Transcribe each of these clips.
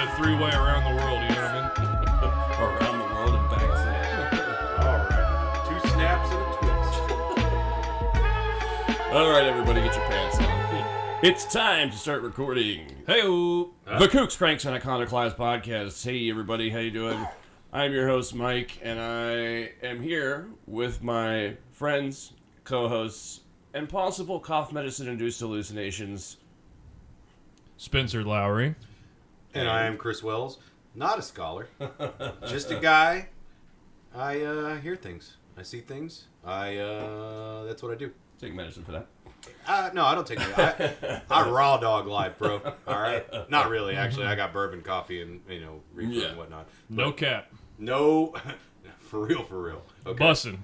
a three-way around the world, you know what I mean? Around the world and back. Alright. 2 snaps and a twist. Alright, everybody, get your pants on. It's time to start recording. Hey-o! The Kooks, Cranks, and Iconoclast podcast. Hey, everybody, how you doing? I'm your host, Mike, and I am here with my friends, co-hosts, and possible cough medicine-induced hallucinations. Spencer Lowry. And I am Chris Wells. Not a scholar. Just a guy. I hear things. I see things. That's what I do. Take medicine for that. No, I don't take it. I raw dog life, bro. All right? Not really, actually. I got bourbon, coffee, and, reefer and whatnot. But No cap. no, for real. Okay. Bussin'.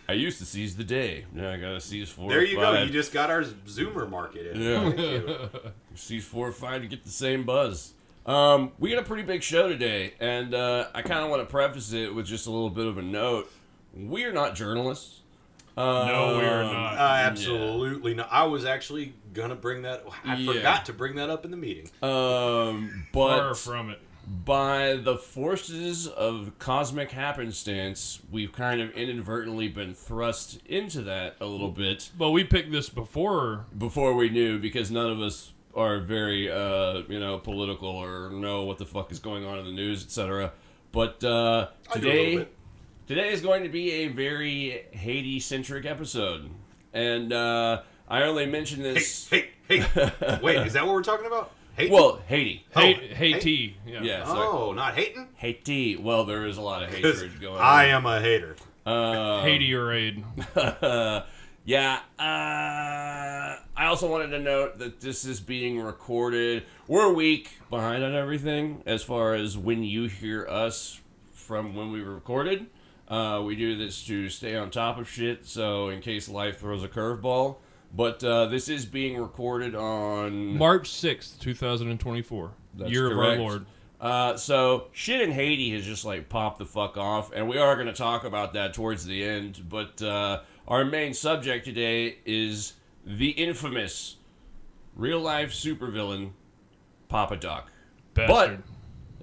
I used to seize the day. Now I gotta seize 4 There or you 5. go. You just got our Zoomer market in. Yeah. Thank you. Seize 4 or 5 to get the same buzz. We got a pretty big show today, and I kind of want to preface it with just a little bit of a note. We are not journalists. No, we are not. Absolutely not. I was actually gonna bring that. I forgot to bring that up in the meeting. But Far from it. by the forces of cosmic happenstance, we've kind of inadvertently been thrust into that a little bit But we picked this before. before we knew, because none of us are very, political or know what the fuck is going on in the news, etc. But I do a today little bit. is going to be a very Haiti-centric episode. And I only mention this... Hey! Wait, is that what we're talking about? Haiti? Well, Haiti. Haiti. Yeah. Yeah, Oh, not hating? Haiti. Well, there is a lot of hatred going on. I am a hater. Haiti or aid. Yeah. I also wanted to note that this is being recorded. We're a week behind on everything as far as when you hear us from when we recorded. We do this to stay on top of shit, so in case life throws a curveball. But this is being recorded on March 6th, 2024. That's Year correct. of our Lord. So shit in Haiti has just popped the fuck off, and we are going to talk about that towards the end. But our main subject today is the infamous real life supervillain Papa Doc. Bastard.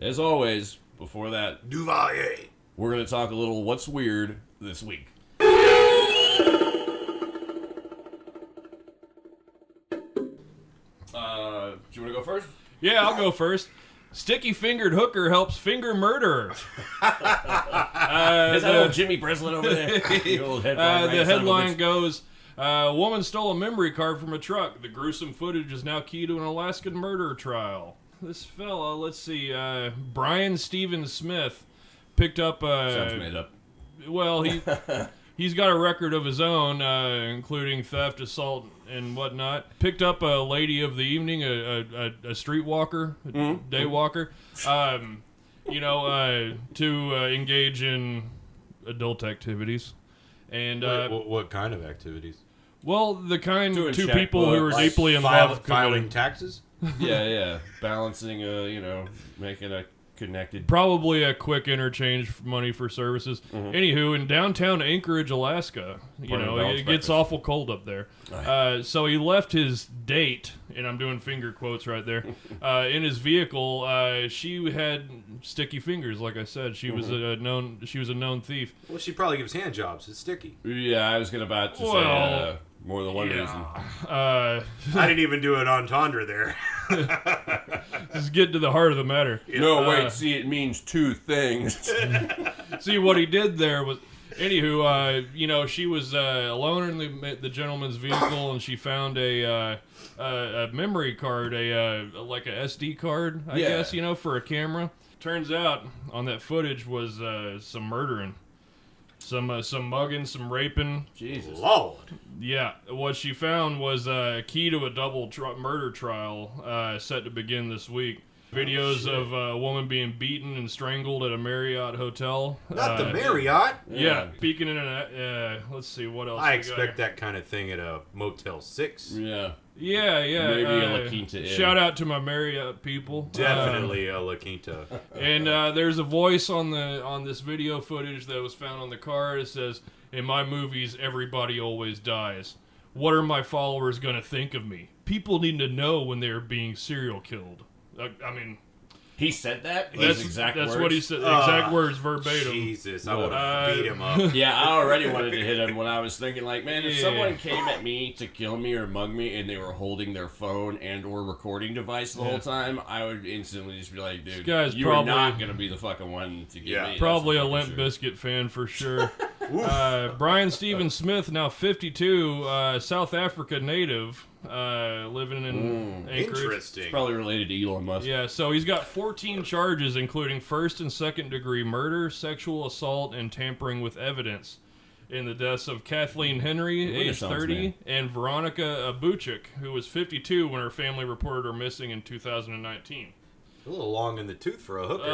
But as always, before that, Duvalier. we're going to talk a little what's weird this week. Do you want to go first? Yeah, I'll go first. Sticky-fingered hooker helps finger murderer. Is that old Jimmy Breslin over there? The old headline The writer, son of a headline bitch. goes, woman stole a memory card from a truck. The gruesome footage is now key to an Alaskan murder trial. This fella, let's see, Brian Stephen Smith picked up... Sounds made up. Well, he's got a record of his own, including theft, assault, and whatnot. Picked up a lady of the evening, a streetwalker, a day walker, to engage in adult activities. And What kind of activities? well, the kind Doing two people who are checkbooks, deeply in love Filing committing. taxes? Yeah. Balancing, making a connected. Probably a quick interchange for money for services. Anywho, in downtown Anchorage, Alaska, it gets awful cold up there. So he left his date, and I'm doing finger quotes right there, in his vehicle. She had sticky fingers, like I said. She was a known thief. Well, she probably gives hand jobs. It's sticky. Yeah, I was about to say Well, more than one reason. I didn't even do an entendre there. Just get to the heart of the matter. No, wait, see, it means two things. See, what he did there was... Anywho, she was alone in the gentleman's vehicle, and she found a memory card, like a SD card, I guess, for a camera. Turns out, on that footage was some murdering. Some mugging, some raping. Jesus. Lord. Yeah, what she found was a key to a double murder trial set to begin this week. Videos of a woman being beaten and strangled at a Marriott hotel. Not the Marriott. Yeah, speaking in let's see, what else I we got expect here. that kind of thing at a Motel 6. Yeah. Yeah. Maybe a La Quinta Inn. Shout out to my Marriott people. Definitely a La Quinta. And there's a voice on this video footage that was found on the car. It says, "In my movies, everybody always dies. What are my followers gonna think of me? People need to know when they are being serial killed." I mean, He said that? that's what he said. Exact words verbatim. Jesus, I would have beat him up. Yeah, I already wanted to hit him when I was thinking, like, man, if Yeah. someone came at me to kill me or mug me and they were holding their phone and or recording device the whole time, I would instantly just be like, dude, guy's you are probably- not going to be the fucking one to get me. Probably a That's Limp for Bizkit fan for sure. Brian Stephen Smith, now 52, South Africa native, living in Anchorage. Interesting. Probably related to Elon Musk. Yeah, so he's got 14 charges, including first and second degree murder, sexual assault, and tampering with evidence in the deaths of Kathleen Henry, age 30, and Veronica Abuchik, who was 52 when her family reported her missing in 2019. A little long in the tooth for a hooker.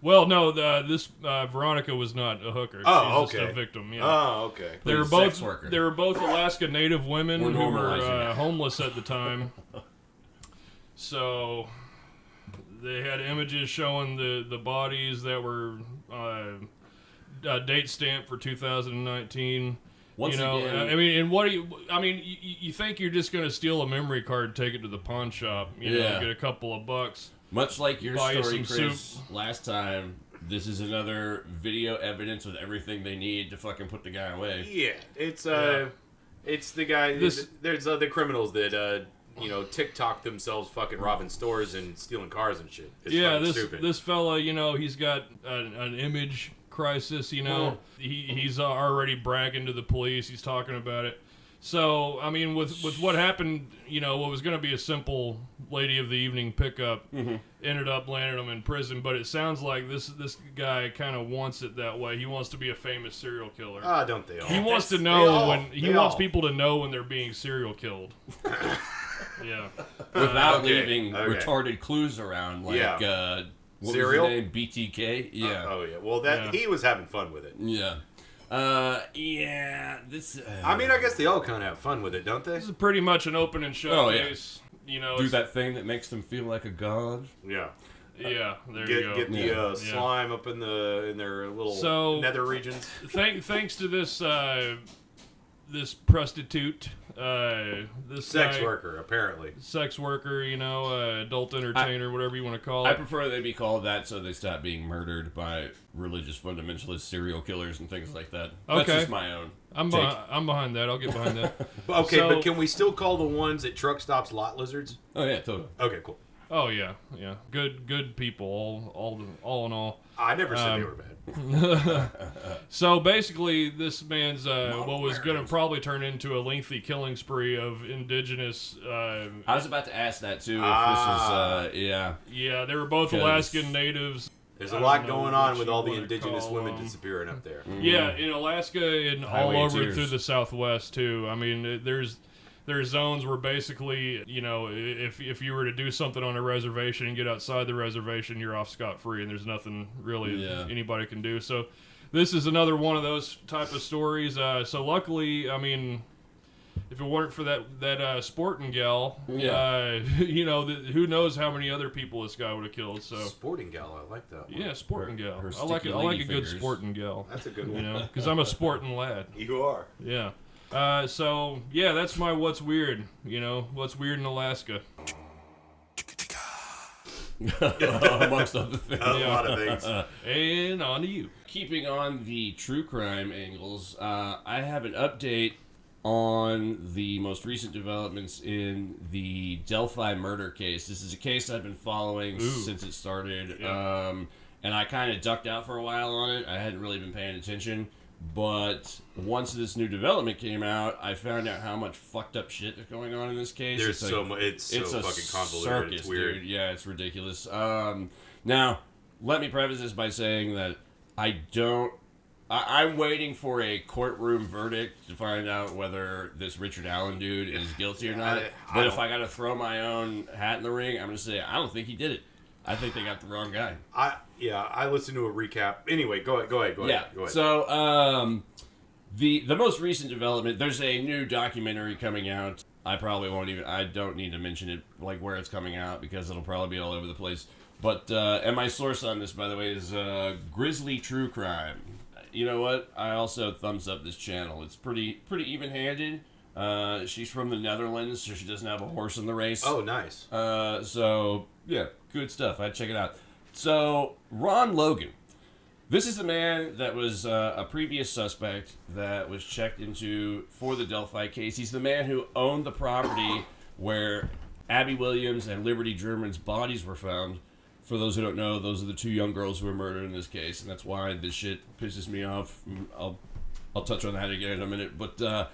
Well, no, this Veronica was not a hooker. Oh, She's just a victim. Yeah. Oh, okay. They were Sex both worker. they were both Alaska Native women We're who were normalizing it. homeless at the time. So they had images showing the bodies that were date stamped for 2019. Once you know, again, I mean, and what do you? I mean, you think you're just gonna steal a memory card, take it to the pawn shop, you know, Yeah. get a couple of bucks. much like your buy you story, some Chris, last time, this is another video evidence with everything they need to fucking put the guy away. Yeah, it's the guy. This- There's the criminals that TikTok themselves fucking robbing stores and stealing cars and shit. It's Yeah, fucking stupid. this fella, you know, he's got an image crisis. You know, he's already bragging to the police. He's talking about it. So, I mean, with what happened, you know, what was going to be a simple lady of the evening pickup ended up landing him in prison. But it sounds like this guy kind of wants it that way. He wants to be a famous serial killer. Ah, don't they all? He wants to They know all- when they he wants all. people to know when they're being serial killed. Yeah. Without Okay, leaving okay. retarded clues around, like, Yeah. what Cereal? was his name? BTK? Yeah. Oh yeah. Well, that he was having fun with it. Yeah. This. I mean, I guess they all kind of have fun with it, don't they? This is pretty much an open and shut Oh, yeah. case. You know, do it's- that thing that makes them feel like a god. Yeah. Yeah, there you go. Get the Yeah. slime up in their little So- nether regions. Thanks to this this prostitute, this Sex guy- worker, apparently. sex worker, you know, adult entertainer, whatever you want to call I it. prefer they be called that so they stop being murdered by religious fundamentalist serial killers and things like that. That's Okay. just my own. I'm take. behind that. I'll get behind that. Okay, So- but can we still call the ones at truck stops lot lizards? Oh yeah, totally. Okay, cool. Oh yeah, good people, all in all. I never said they were bad. So basically, this man's what was going to probably turn into a lengthy killing spree of indigenous. I was about to ask that too. If Ah. this is, yeah. Yeah, they were both 'Cause- Alaskan natives. There's I a don't lot know going what on with you all the wanna indigenous call women them. disappearing up there. Yeah, in Alaska and all Highway over tears. through the Southwest too. I mean, there's zones where basically, you know, if you were to do something on a reservation and get outside the reservation, you're off scot-free, and there's nothing really anybody can do. So this is another one of those type of stories. So luckily, I mean, if it weren't for that sporting gal, you know, who knows how many other people this guy would have killed. So Sporting gal, I like that one. yeah, sporting gal. her I like it. sticky I like lady a good fingers. sporting gal. That's a good You one. know, because I'm a sporting lad. You are. Yeah. So yeah, that's my what's weird. You know, what's weird in Alaska. Amongst other things. A lot of things. And on to you. Keeping on the true crime angles, I have an update on the most recent developments in the Delphi murder case. This is a case I've been following since it started, Yeah. and I kind of ducked out for a while on it. I hadn't really been paying attention, but once this new development came out, I found out how much fucked up shit is going on in this case. There's It's so like- much. It's so a fucking convoluted. circus, It's weird. dude. Yeah, it's ridiculous. Now, let me preface this by saying that I'm waiting for a courtroom verdict to find out whether this Richard Allen dude is guilty or not. But if I got to throw my own hat in the ring, I'm going to say I don't think he did it. I think they got the wrong guy. I listened to a recap. Anyway, go ahead. Yeah. Go ahead. So, the most recent development, there's a new documentary coming out. I don't need to mention it, like where it's coming out, because it'll probably be all over the place. But, and my source on this, by the way, is Grizzly True Crime. You know what? I also thumbs up this channel. It's pretty even-handed. She's from the Netherlands, so she doesn't have a horse in the race. Oh, nice. So, yeah, good stuff. I'd check it out. So, Ron Logan. This is the man that was a previous suspect that was checked into for the Delphi case. He's the man who owned the property where Abby Williams and Liberty German's bodies were found. For those who don't know, those are the two young girls who were murdered in this case, and that's why this shit pisses me off. I'll touch on that again in a minute. But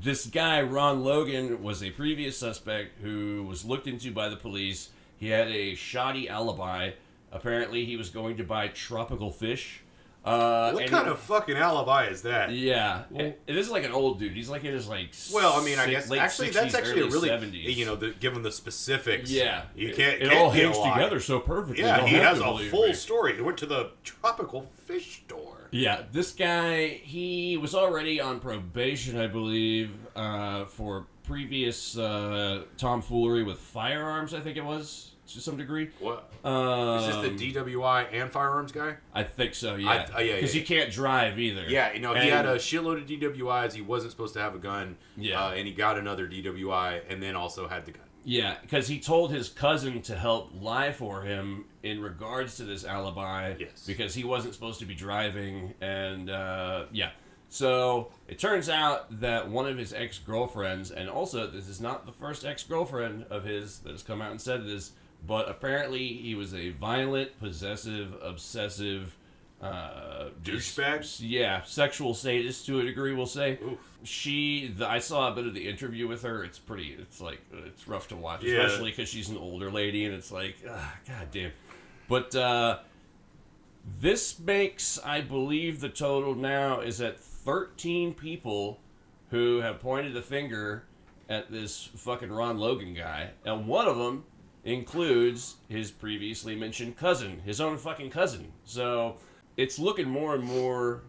this guy, Ron Logan, was a previous suspect who was looked into by the police. He had a shoddy alibi. Apparently, he was going to buy tropical fish. What kind of fucking alibi is that? Yeah, and this is like an old dude. He's like in his Well, I mean, I guess late actually 60s, that's actually a really 70s. Given the specifics. Yeah, you can't. It can't all be a hangs lie. together so perfectly. Yeah, he has a believe full me. story. He went to the tropical fish store. Yeah, this guy, he was already on probation, I believe, for previous tomfoolery with firearms. I think it was. To some degree. What? Is this the DWI and firearms guy? I think so, yeah. Because he can't drive either. Yeah, he had a shitload of DWIs. He wasn't supposed to have a gun. Yeah. And he got another DWI and then also had the gun. Yeah, because he told his cousin to help lie for him in regards to this alibi. Yes. Because he wasn't supposed to be driving. And, So, it turns out that one of his ex-girlfriends, and also this is not the first ex-girlfriend of his that has come out and said this, but apparently he was a violent, possessive, obsessive, douchebag? Yeah, sexual sadist to a degree, we'll say. Oof. I saw a bit of the interview with her. It's rough to watch, Yeah. especially because she's an older lady, and it's like, god damn. But this makes, I believe, the total now is at 13 people who have pointed the finger at this fucking Ron Logan guy, and one of them includes his previously mentioned cousin, his own fucking cousin. So it's looking more and more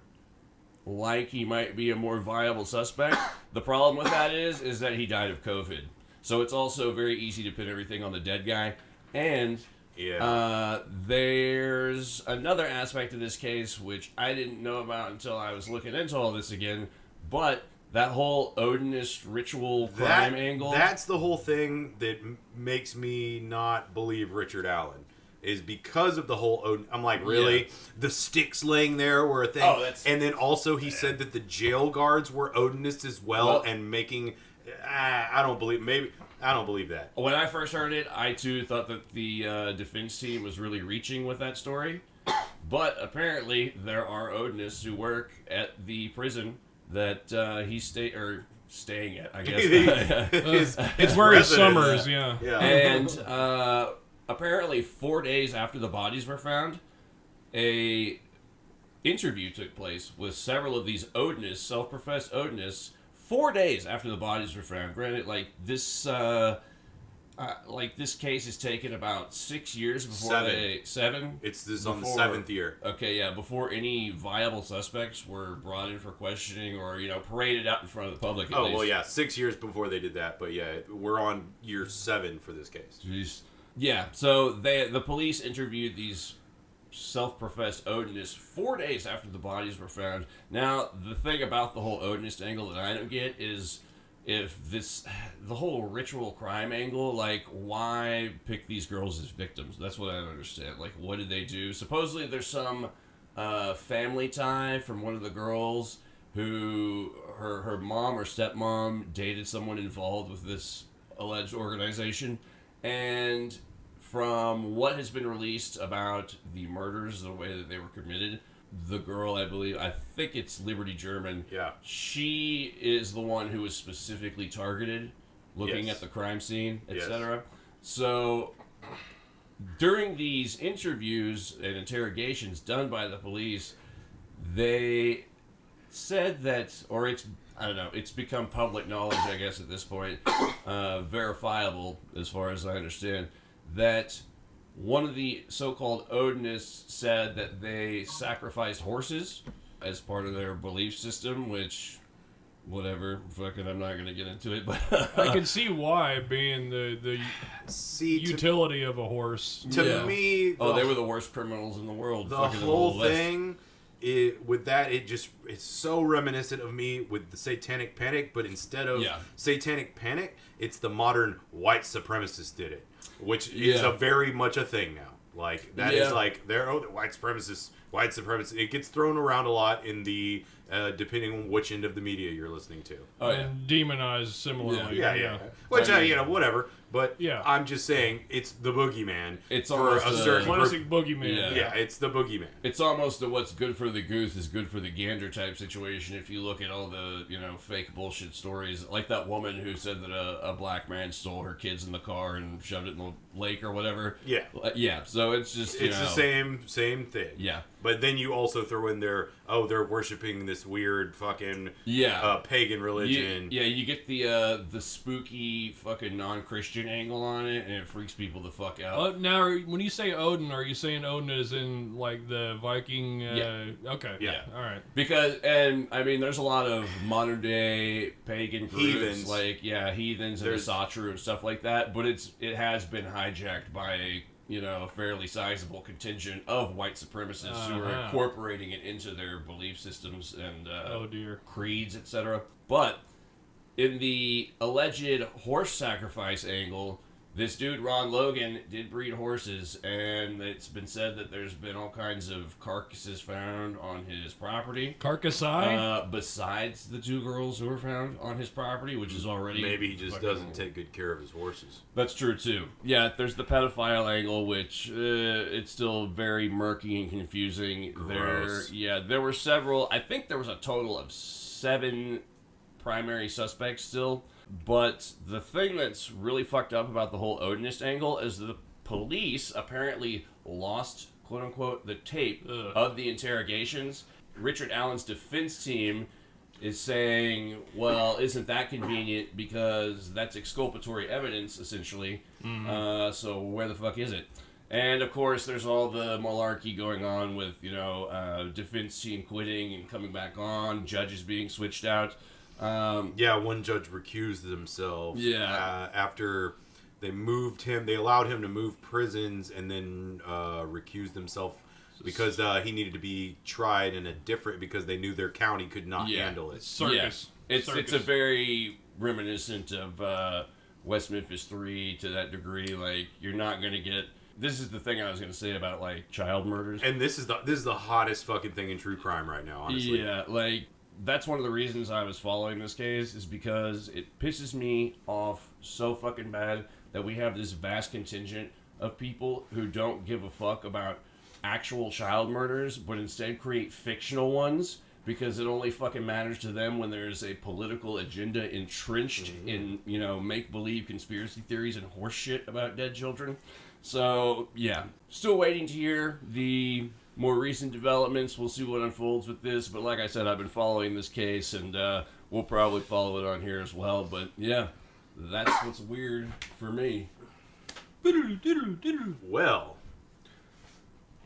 like he might be a more viable suspect. The problem with that is that he died of COVID. So it's also very easy to pin everything on the dead guy. And there's another aspect of this case which I didn't know about until I was looking into all this again, but that whole Odinist ritual crime angle. That's the whole thing that makes me not believe Richard Allen. Is because of the whole Odin. I'm like, really? Yeah. The sticks laying there were a thing. Oh, and then also he said that the jail guards were Odinists as well and making... I don't believe that. When I first heard it, I too thought that the defense team was really reaching with that story. But apparently there are Odinists who work at the prison that he's staying at, I guess. It's where he summers, yeah. And apparently 4 days after the bodies were found, a interview took place with several of these Odinists, self-professed Odinists, 4 days after the bodies were found. Granted, this case has taken about 6 years before seven. This is on the 7th year. Okay, yeah, before any viable suspects were brought in for questioning or paraded out in front of the public. At least. Well, yeah, 6 years before they did that, but yeah, we're on year 7 for this case. Jeez. Yeah, so the police interviewed these self-professed Odinists 4 days after the bodies were found. Now, the thing about the whole Odinist angle that I don't get is the whole ritual crime angle, why pick these girls as victims? That's what I don't understand. What did they do? Supposedly there's some family tie from one of the girls who her mom or stepmom dated someone involved with this alleged organization. And from what has been released about the murders, the way that they were committed, the girl, I think it's Liberty German. Yeah. She is the one who was specifically targeted, looking at the crime scene, etc. Yes. So, during these interviews and interrogations done by the police, they said that, or it's become public knowledge, I guess, at this point, verifiable, as far as I understand, that one of the so-called Odinists said that they sacrificed horses as part of their belief system, which, whatever, fucking, I'm not going to get into it, but... I can see why, being the utility of a horse. To me... they were the worst criminals in the world. The whole thing it's so reminiscent of me with the Satanic Panic, but instead of Satanic Panic, it's the modern white supremacists did it, which is a very much a thing now. Like that is like the white supremacists. It gets thrown around a lot in the depending on which end of the media you're listening to. And demonized similarly. Yeah. Which whatever. But I'm just saying it's the boogeyman. It's for almost a certain classic boogeyman. Yeah, it's the boogeyman. It's almost a what's good for the goose is good for the gander type situation. If you look at all the fake bullshit stories, like that woman who said that a black man stole her kids in the car and shoved it in the lake or whatever. Yeah. So it's just it's the same thing. Yeah. But then you also throw in there, they're worshiping this weird fucking pagan religion. You get the spooky fucking non-Christian angle on it, and it freaks people the fuck out. Now, when you say Odin, are you saying Odin is in like the Viking? Okay. Yeah. All right. Because, and I mean, there's a lot of modern day pagan groups, heathens, heathens and Asatru and stuff like that. But it has been hijacked by a fairly sizable contingent of white supremacists who are incorporating it into their belief systems and creeds, etc. But in the alleged horse sacrifice angle, this dude, Ron Logan, did breed horses, and it's been said that there's been all kinds of carcasses found on his property. Carcassai? Besides the 2 girls who were found on his property, which is already... Maybe he just doesn't take good care of his horses. That's true, too. Yeah, there's the pedophile angle, which it's still very murky and confusing. Gross. There were several... I think there was a total of 7 primary suspects still. But the thing that's really fucked up about the whole Odinist angle is the police apparently lost, quote-unquote, the tape of the interrogations. Richard Allen's defense team is saying, well, isn't that convenient because that's exculpatory evidence, essentially. So where the fuck is it? And, of course, there's all the malarkey going on with, defense team quitting and coming back on, judges being switched out. One judge recused themselves. After they allowed him to move prisons, and then recused himself because he needed to be tried in because they knew their county could not handle it. Circus. It's a very reminiscent of West Memphis 3 to that degree. Like, you're not gonna get. This is the thing I was gonna say about like child murders. And this is the hottest fucking thing in true crime right now. Honestly. Yeah, like. That's one of the reasons I was following this case is because it pisses me off so fucking bad that we have this vast contingent of people who don't give a fuck about actual child murders, but instead create fictional ones because it only fucking matters to them when there's a political agenda entrenched in, make-believe conspiracy theories and horse shit about dead children. So, still waiting to hear the more recent developments. We'll see what unfolds with this, but like I said, I've been following this case, and we'll probably follow it on here as well. But that's what's weird for me. Well,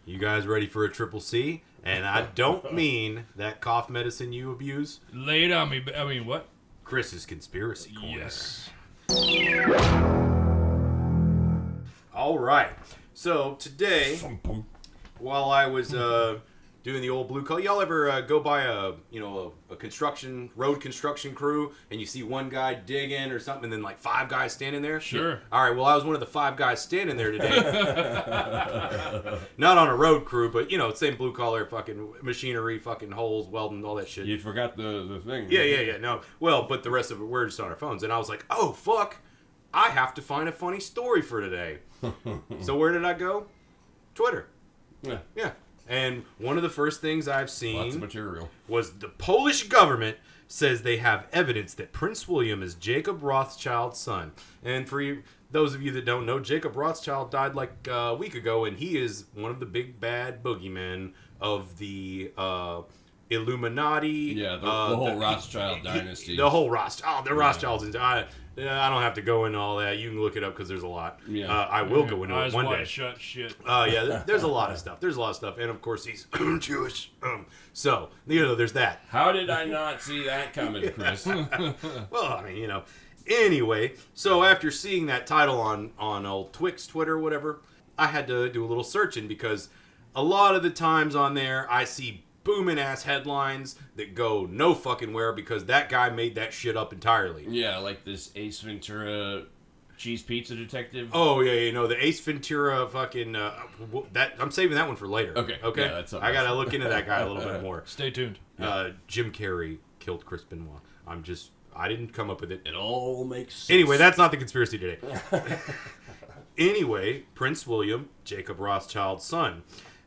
you guys ready for a triple C? And I don't mean that cough medicine you abuse. Lay it on me. I mean, what? Chris's Conspiracy Corner. Yes. All right. So today, while I was doing the old blue collar, y'all ever go by a road construction crew and you see one guy digging or something, and then like 5 guys standing there? Sure. All right. Well, I was one of the 5 guys standing there today. Not on a road crew, but same blue collar fucking machinery, fucking holes, welding, all that shit. You forgot the thing. Yeah. No. Well, but the rest of it, we're just on our phones, and I was like, oh fuck, I have to find a funny story for today. So where did I go? Twitter. Yeah. And one of the first things I've seen lots of material was the Polish government says they have evidence that Prince William is Jacob Rothschild's son. And for those of you that don't know, Jacob Rothschild died like a week ago, and he is one of the big bad boogeymen of the Illuminati. Yeah, the whole Rothschild dynasty. The whole Rothschilds. I don't have to go into all that. You can look it up because there's a lot. Yeah. I will go into it one day. Shut shit. There's a lot of stuff. And of course he's Jewish. So there's that. How did I not see that coming, Chris? Well, I mean, Anyway, so after seeing that title on old Twix, Twitter, whatever, I had to do a little searching because a lot of the times on there I see booming ass headlines that go no fucking where because that guy made that shit up entirely. Yeah, like this Ace Ventura cheese pizza detective. Oh yeah, the Ace Ventura fucking that I'm saving that one for later. Okay. Yeah, that's I gotta look into that guy a little bit more. Stay tuned. Jim Carrey killed Chris Benoit. I didn't come up with it. It all makes sense. Anyway, that's not the conspiracy today. Anyway, Prince William, Jacob Rothschild's son.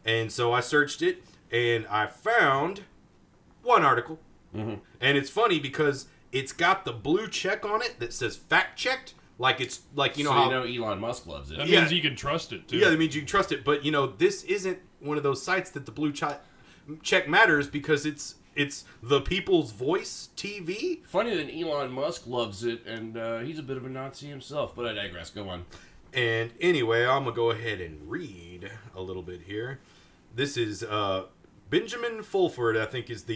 And so I searched it, and I found one article. Mm-hmm. And it's funny because it's got the blue check on it that says fact checked. Like it's like, how Elon Musk loves it. That means you can trust it, too. Yeah, that means you can trust it. But, this isn't one of those sites that the blue check matters because it's the People's Voice TV. Funny that Elon Musk loves it, and he's a bit of a Nazi himself, but I digress. Go on. And anyway, I'm going to go ahead and read a little bit here. This is Benjamin Fulford, I think is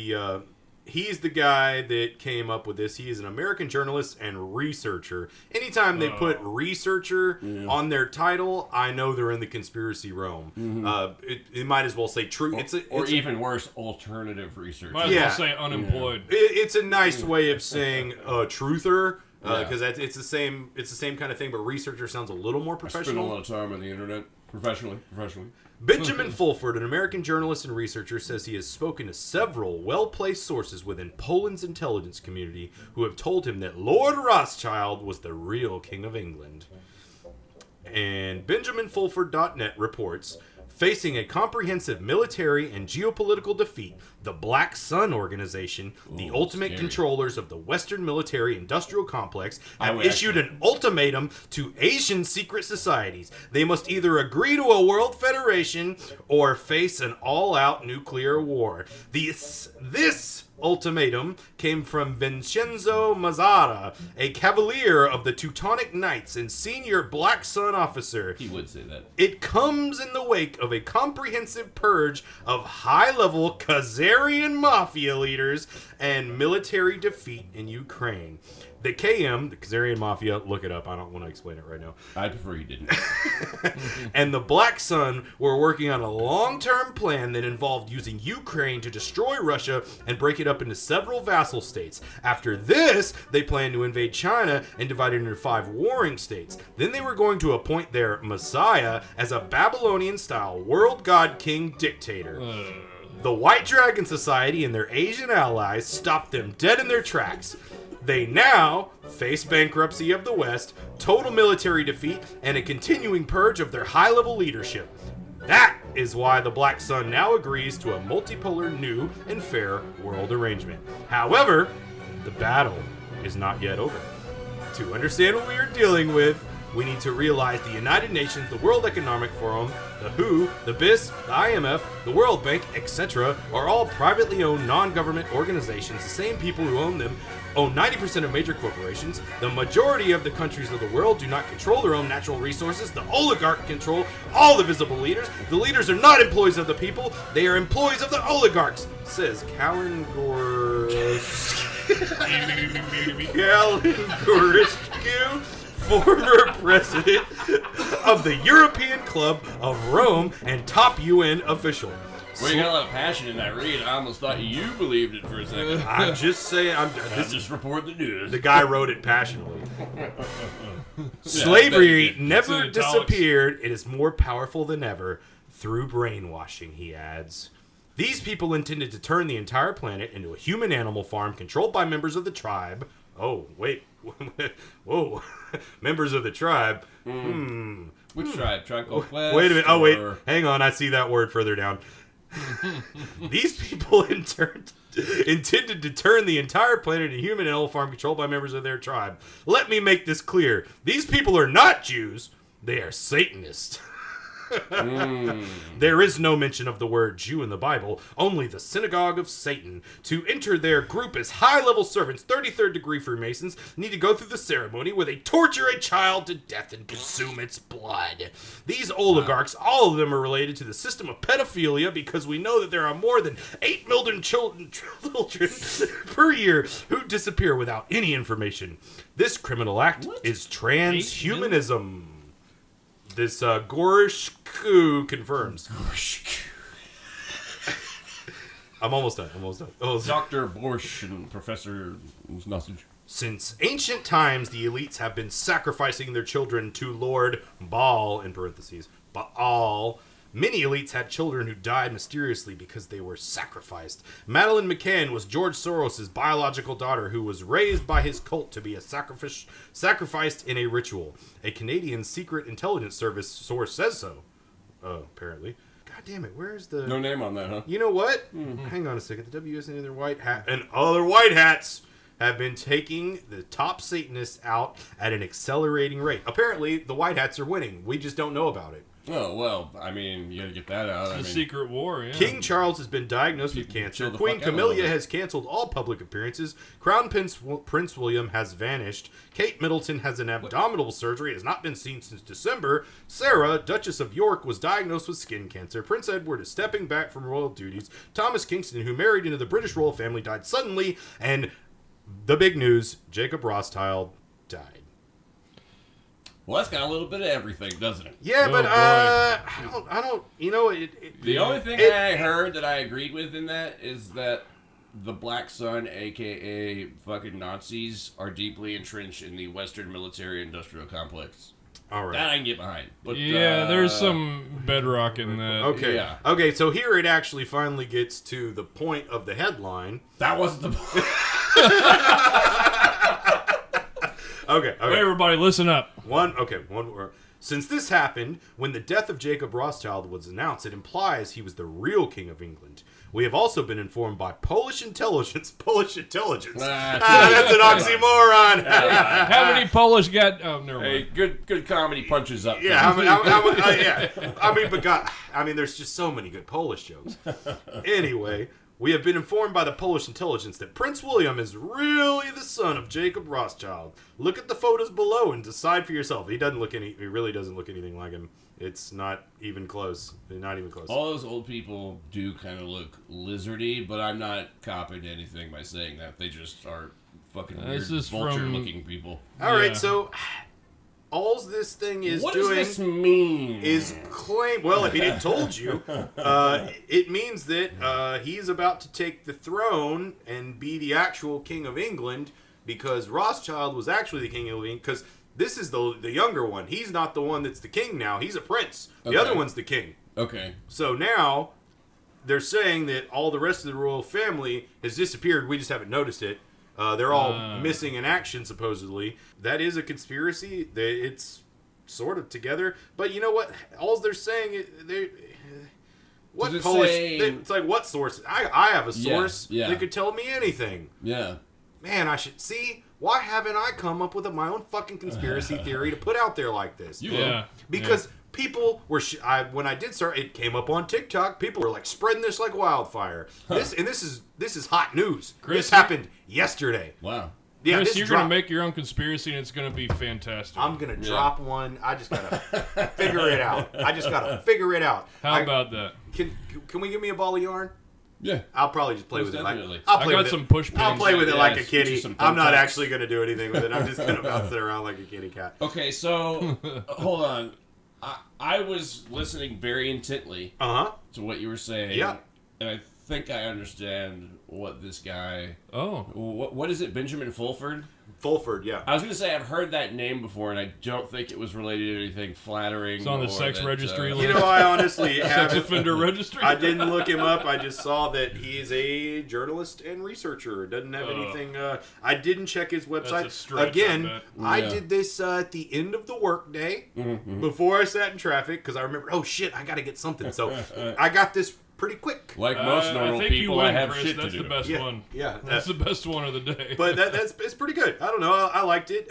he's the guy that came up with this. He is an American journalist and researcher. Anytime they put researcher on their title, I know they're in the conspiracy realm. Mm-hmm. It might as well say true. Or even worse, alternative researcher. Might as well say unemployed. It's a nice way of saying truther. Because it's the same kind of thing, but researcher sounds a little more professional. I spend a lot of time on the internet, professionally. Benjamin Fulford, an American journalist and researcher, says he has spoken to several well-placed sources within Poland's intelligence community who have told him that Lord Rothschild was the real King of England. And BenjaminFulford.net reports, facing a comprehensive military and geopolitical defeat, the Black Sun Organization, the ultimate controllers of the Western military-industrial complex, have issued an ultimatum to Asian secret societies. They must either agree to a world federation or face an all-out nuclear war. This ultimatum came from Vincenzo Mazzara, a cavalier of the Teutonic Knights and senior Black Sun officer. He would say that. It comes in the wake of a comprehensive purge of high-level Khazarian mafia leaders and military defeat in Ukraine. The KM, the Khazarian Mafia, look it up. I don't want to explain it right now. I prefer you didn't. And the Black Sun were working on a long-term plan that involved using Ukraine to destroy Russia and break it up into several vassal states. After this, they planned to invade China and divide it into 5 warring states. Then they were going to appoint their Messiah as a Babylonian-style world god king dictator. The White Dragon Society and their Asian allies stopped them dead in their tracks. They now face bankruptcy of the West, total military defeat, and a continuing purge of their high-level leadership. That is why the Black Sun now agrees to a multipolar, new, and fair world arrangement. However, the battle is not yet over. To understand what we are dealing with, we need to realize the United Nations, the World Economic Forum, the WHO, the BIS, the IMF, the World Bank, etc. are all privately owned non-government organizations. The same people who own them own 90% of major corporations. The majority of the countries of the world do not control their own natural resources. The oligarchs control all the visible leaders. The leaders are not employees of the people. They are employees of the oligarchs, says Callan Gorishku, former president of the European Club of Rome and top UN official. Well, you got a lot of passion in that read. I almost thought you believed it for a second. I'm just saying. I'm just report the news. The guy wrote it passionately. Slavery never disappeared. It is more powerful than ever through brainwashing, he adds. These people intended to turn the entire planet into a human animal farm controlled by members of the tribe. Oh, wait. Whoa. Members of the tribe. Which tribe? Tribe called Quest? Wait a minute. Oh, wait. Hang on. I see that word further down. These people intended to turn the entire planet into a human animal farm controlled by members of their tribe. Let me make this clear. These people are not Jews. They are Satanists. There is no mention of the word Jew in the Bible, only the synagogue of Satan. To enter their group as high-level servants, 33rd degree Freemasons need to go through the ceremony where they torture a child to death and consume its blood. These oligarchs, all of them are related to the system of pedophilia because we know that there are more than 8 million children per year who disappear without any information. This criminal act is transhumanism. This Gorishku confirms. I'm almost done. Dr. Borsch and Professor Nossage. Since ancient times, the elites have been sacrificing their children to Lord Baal, in parentheses, Baal. Many elites had children who died mysteriously because they were sacrificed. Madeleine McCann was George Soros' biological daughter who was raised by his cult to be a sacrificed in a ritual. A Canadian Secret Intelligence Service source says so. Oh, apparently. God damn it, where's the... No name on that, huh? You know what? Mm-hmm. Hang on a second. The WS and other white hat and other white hats have been taking the top Satanists out at an accelerating rate. Apparently, the white hats are winning. We just don't know about it. Oh, well, I mean, you gotta get that out. It's a secret war, yeah. King Charles has been diagnosed with cancer. Queen Camilla has canceled all public appearances. Crown Prince William has vanished. Kate Middleton has an abdominal surgery, has not been seen since December. Sarah, Duchess of York, was diagnosed with skin cancer. Prince Edward is stepping back from royal duties. Thomas Kingston, who married into the British royal family, died suddenly. And the big news, Jacob Rothschild died. Well, that's got a little bit of everything, doesn't it? Yeah, but I don't. You know, the only thing I heard that I agreed with in that is that the Black Sun, aka fucking Nazis, are deeply entrenched in the Western military-industrial complex. All right, that I can get behind. But yeah, there's some bedrock in that. Okay, yeah. Okay, so here it actually finally gets to the point of the headline. That wasn't the point. Okay. Hey, everybody, listen up. One more. Since this happened, when the death of Jacob Rothschild was announced, it implies he was the real king of England. We have also been informed by Polish intelligence. That's an oxymoron. How many Polish got... Oh, never mind. Hey, good comedy punches up. Yeah, yeah. I mean, there's just so many good Polish jokes. Anyway... We have been informed by the Polish intelligence that Prince William is really the son of Jacob Rothschild. Look at the photos below and decide for yourself. He really doesn't look anything like him. It's not even close. Not even close. All those old people do kind of look lizardy, but I'm not copying anything by saying that. They just are fucking weird vulture-looking people. All right, so... All this thing is what doing does this mean? Is claim. Well, if he didn't told you, it means that he's about to take the throne and be the actual king of England, because Rothschild was actually the king of England. Because this is the younger one. He's not the one that's the king now. He's a prince. The other one's the king. Okay. So now they're saying that all the rest of the royal family has disappeared. We just haven't noticed it. They're all missing in action, supposedly. That is a conspiracy. It's sort of together. But you know what? All they're saying is... What Polish... It's like, what source? I have a source that could tell me anything. Yeah. Man, I should... See? Why haven't I come up with my own fucking conspiracy theory to put out there like this? Yeah. Because... People were when I did start, it came up on TikTok. People were like spreading this like wildfire. This is hot news. Chris, this happened yesterday. Wow. Yeah, Chris, you're gonna make your own conspiracy, and it's gonna be fantastic. I'm gonna drop one. I just gotta figure it out. How about that? Can we give me a ball of yarn? Yeah. I'll probably just play with definitely. it. I got some push pins. I'll play with it like a kitty. I'm not actually gonna do anything with it. I'm just gonna bounce it around like a kitty cat. Okay, so hold on. I was listening very intently to what you were saying. Yeah. And I think I understand what this guy... Oh. What is it? Benjamin Fulford? Fulford, yeah. I was going to say I've heard that name before, and I don't think it was related to anything flattering. It's on the sex registry list. You know, I honestly sex offender registry. I didn't look him up. I just saw that he is a journalist and researcher. Doesn't have anything. I didn't check his website. That's a stretch, Again, I did this at the end of the workday before I sat in traffic because I remember, oh shit, I got to get something. So I got this pretty quick. Like most normal people, I have shit to do. That's the best one. Yeah, that's the best one of the day. But it's pretty good. I don't know. I liked it.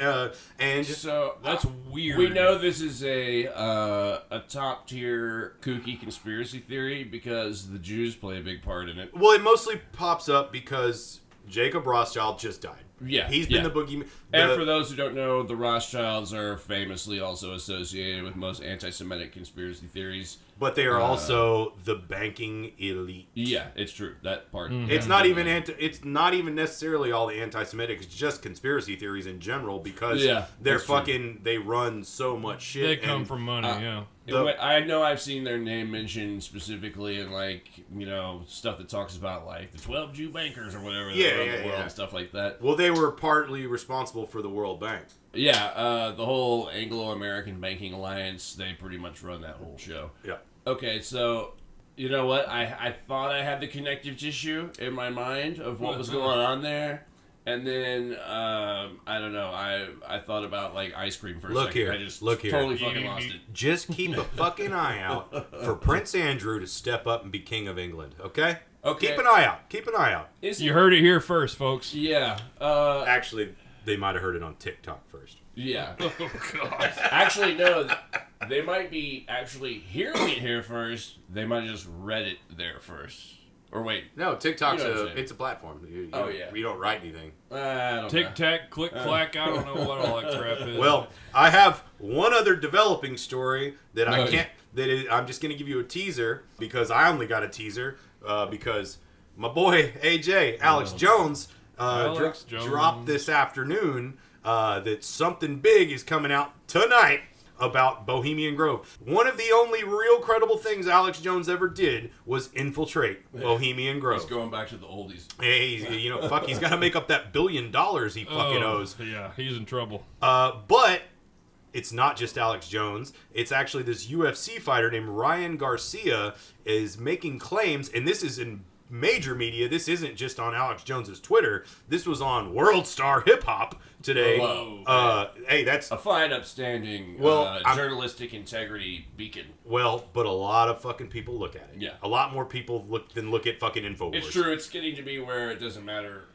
And so that's weird. We know this is a top tier kooky conspiracy theory because the Jews play a big part in it. Well, it mostly pops up because Jacob Rothschild just died. Yeah, He's been the boogeyman. And for those who don't know, the Rothschilds are famously also associated with most anti-Semitic conspiracy theories. But they are also the banking elite. Yeah, it's true. That part. It's not even it's not even necessarily all the anti-Semitic. It's just conspiracy theories in general because they're fucking. They run so much shit. They come from money. I know I've seen their name mentioned specifically in like stuff that talks about like the 12 Jew bankers or whatever around the world and stuff like that. Well, they were partly responsible for the World Bank. Yeah, the whole Anglo-American Banking Alliance, they pretty much run that whole show. Yeah. Okay, so, you know what? I thought I had the connective tissue in my mind of what was going on there. And then, I don't know, I thought about, like, ice cream for a second. I just totally fucking lost it. Just keep a fucking eye out for Prince Andrew to step up and be king of England, okay? Okay. Keep an eye out. Keep an eye out. You heard it here first, folks. Yeah. Actually, they might have heard it on TikTok first. Yeah. Oh, God. Actually, no. They might be actually hearing it here first. They might have just read it there first. Or wait. No, TikTok's it's a platform. You don't write anything. I don't Tick, tack, click, clack. I don't know what all that crap is. Well, I have one other developing story that I can't... I'm just going to give you a teaser because I only got a teaser because my boy, AJ, Alex Jones, dropped this afternoon that something big is coming out tonight about Bohemian Grove. One of the only real credible things Alex Jones ever did was infiltrate Bohemian Grove. He's going back to the oldies. Hey, he's got to make up that $1 billion he fucking owes. Yeah, he's in trouble. But it's not just Alex Jones. It's actually this UFC fighter named Ryan Garcia is making claims, and this is in major media. This isn't just on Alex Jones's Twitter. This was on World Star Hip Hop today. Whoa, hey, that's a fine, upstanding, journalistic integrity beacon. Well, but a lot of fucking people look at it. Yeah, a lot more people look at fucking InfoWars. It's true. It's getting to be where it doesn't matter.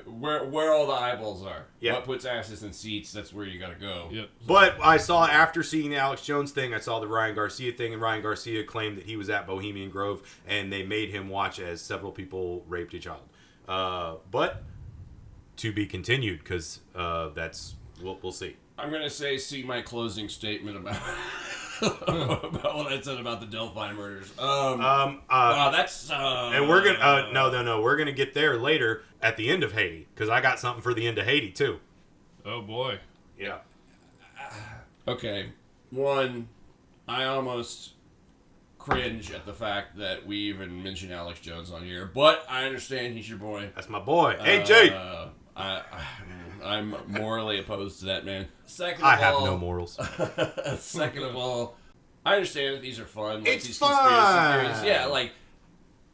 Where all the eyeballs are. Yep. What puts asses in seats, that's where you gotta go. Yep. But I saw, after seeing the Alex Jones thing, I saw the Ryan Garcia thing, and Ryan Garcia claimed that he was at Bohemian Grove, and they made him watch as several people raped a child. But to be continued, because that's... We'll see. I'm gonna see my closing statement about... about what I said about the Delphi murders. That's and we're gonna no, we're gonna get there later at the end of Haiti, because I got something for the end of Haiti too. Oh boy. Yeah. Okay. One, I almost cringe at the fact that we even mentioned Alex Jones on here, but I understand he's your boy. That's my boy. AJ. I'm morally opposed to that, man. Second of I have no morals. Second of all, I understand that these are fun. Like, it's these fun. Conspiracy theories. Yeah, like,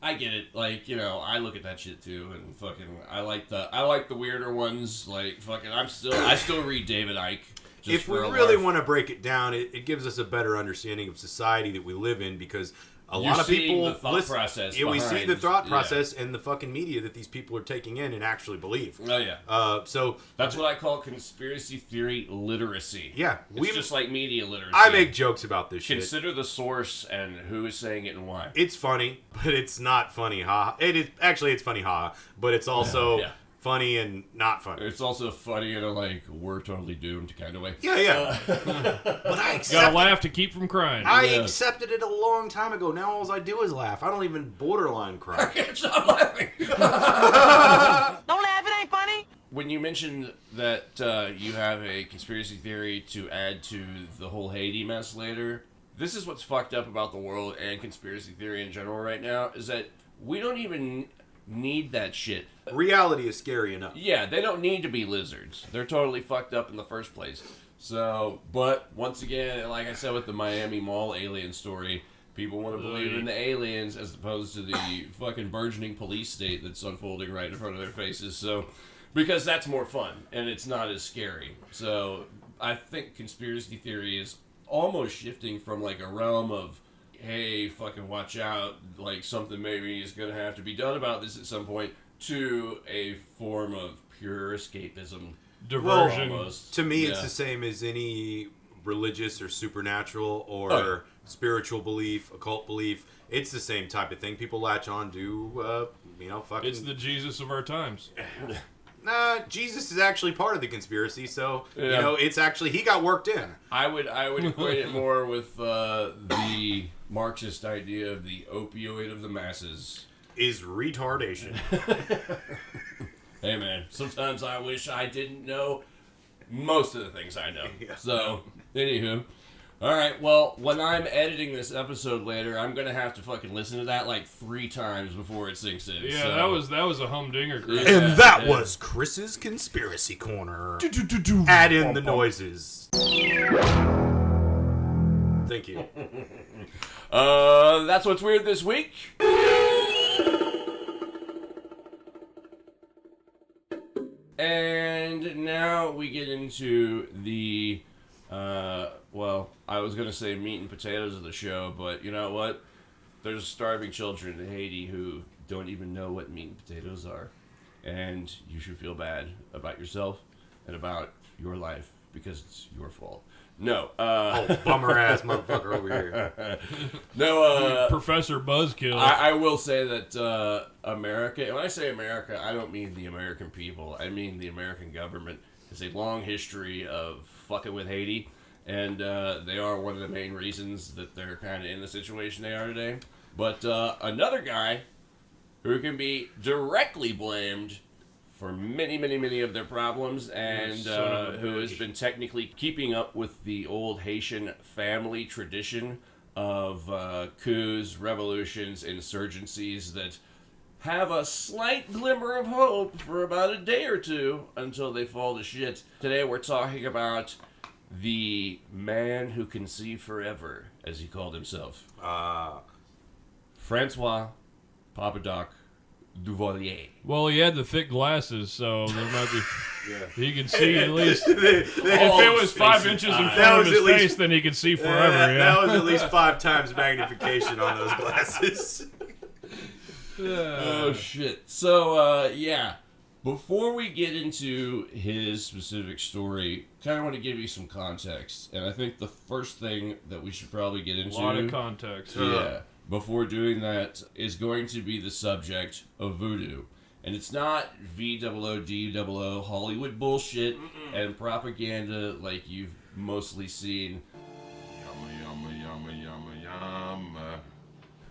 I get it. Like, I look at that shit too, and fucking, I like the weirder ones. Like, fucking, I still read David Icke. If we really want to break it down, it gives us a better understanding of society that we live in, because a lot of people process. Yeah, we see the thought process and the fucking media that these people are taking in and actually believe. Oh yeah. So that's what I call conspiracy theory literacy. Yeah, it's just like media literacy. I make jokes about this shit. Consider the source and who is saying it and why. It's funny, but it's not funny, ha. It is actually it's funny, ha. But it's also funny and not funny. It's also funny in a like we're totally doomed kind of way. Yeah. But I gotta laugh to keep from crying. I accepted it a long time ago. Now all I do is laugh. I don't even borderline cry. I can't stop laughing. Don't laugh. It ain't funny. When you mentioned that you have a conspiracy theory to add to the whole Haiti mess later, this is what's fucked up about the world and conspiracy theory in general right now, is that we don't even need that shit. Reality is scary enough. Yeah, they don't need to be lizards. They're totally fucked up in the first place. So, but once again, like I said with the Miami Mall alien story, people want to believe in the aliens as opposed to the fucking burgeoning police state that's unfolding right in front of their faces. So, because that's more fun and it's not as scary. So, I think conspiracy theory is almost shifting from like a realm of, hey, fucking watch out, like something maybe is going to have to be done about this at some point, to a form of pure escapism. Diversion. Almost. To me, it's the same as any religious or supernatural or spiritual belief, occult belief. It's the same type of thing. People latch on to, fucking... It's the Jesus of our times. Jesus is actually part of the conspiracy, so Yeah. it's actually he got worked in. I would equate it more with the Marxist idea of the opioid of the masses. Is retardation. Hey man, sometimes I wish I didn't know most of the things I know. Yeah. So, anywho. Alright, well, when I'm editing this episode later, I'm gonna have to fucking listen to that like 3 times before it sinks in. Yeah, so. that was a humdinger, Chris. Yeah. And that was Chris's Conspiracy Corner. Add in the noises. Thank you. That's what's weird this week. And now we get into the, well, I was going to say meat and potatoes of the show, but you know what? There's starving children in Haiti who don't even know what meat and potatoes are. And you should feel bad about yourself and about your life because it's your fault. No, Bummer ass motherfucker over here. no, Professor Buzzkill. I will say that America, and when I say America, I don't mean the American people. I mean the American government has a long history of fucking with Haiti, and they are one of the main reasons that they're kind of in the situation they are today. But another guy who can be directly blamed for many, many, many of their problems, and who has been technically keeping up with the old Haitian family tradition of coups, revolutions, insurgencies that have a slight glimmer of hope for about a day or two until they fall to shit. Today we're talking about the man who can see forever, as he called himself. Francois Papa Doc Duvalier. Well, he had the thick glasses, so there might be. Yeah. He could see at least. If If it was 5 inches in front of his face, then he could see forever. That was at least 5 times magnification on those glasses. Oh shit. So yeah, before we get into his specific story, kind of want to give you some context, and I think the first thing that we should probably get into, A lot of context. yeah, before doing that, is going to be the subject of voodoo. And it's not V-O-O-D-O-O Hollywood bullshit and propaganda like you've mostly seen.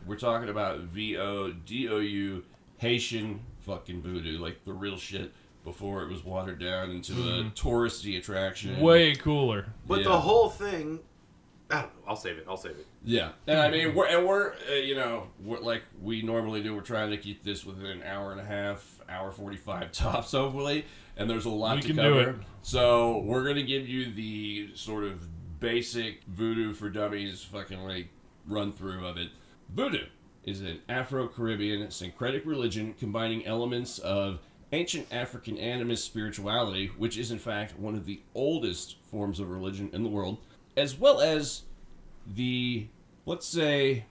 We're talking about V-O-D-O-U Haitian fucking voodoo, like the real shit before it was watered down into a touristy attraction. Way cooler. But Yeah. the whole thing, I don't know. I'll save it. Yeah, and I mean, we're like we normally do. We're trying to keep this within an hour and a half, hour 45 tops, hopefully. And there's a lot to can cover. do it. So we're gonna give you the sort of basic voodoo for dummies, fucking like run through of it. Voodoo is an Afro-Caribbean syncretic religion combining elements of ancient African animist spirituality, which is in fact one of the oldest forms of religion in the world, as well as the, let's say,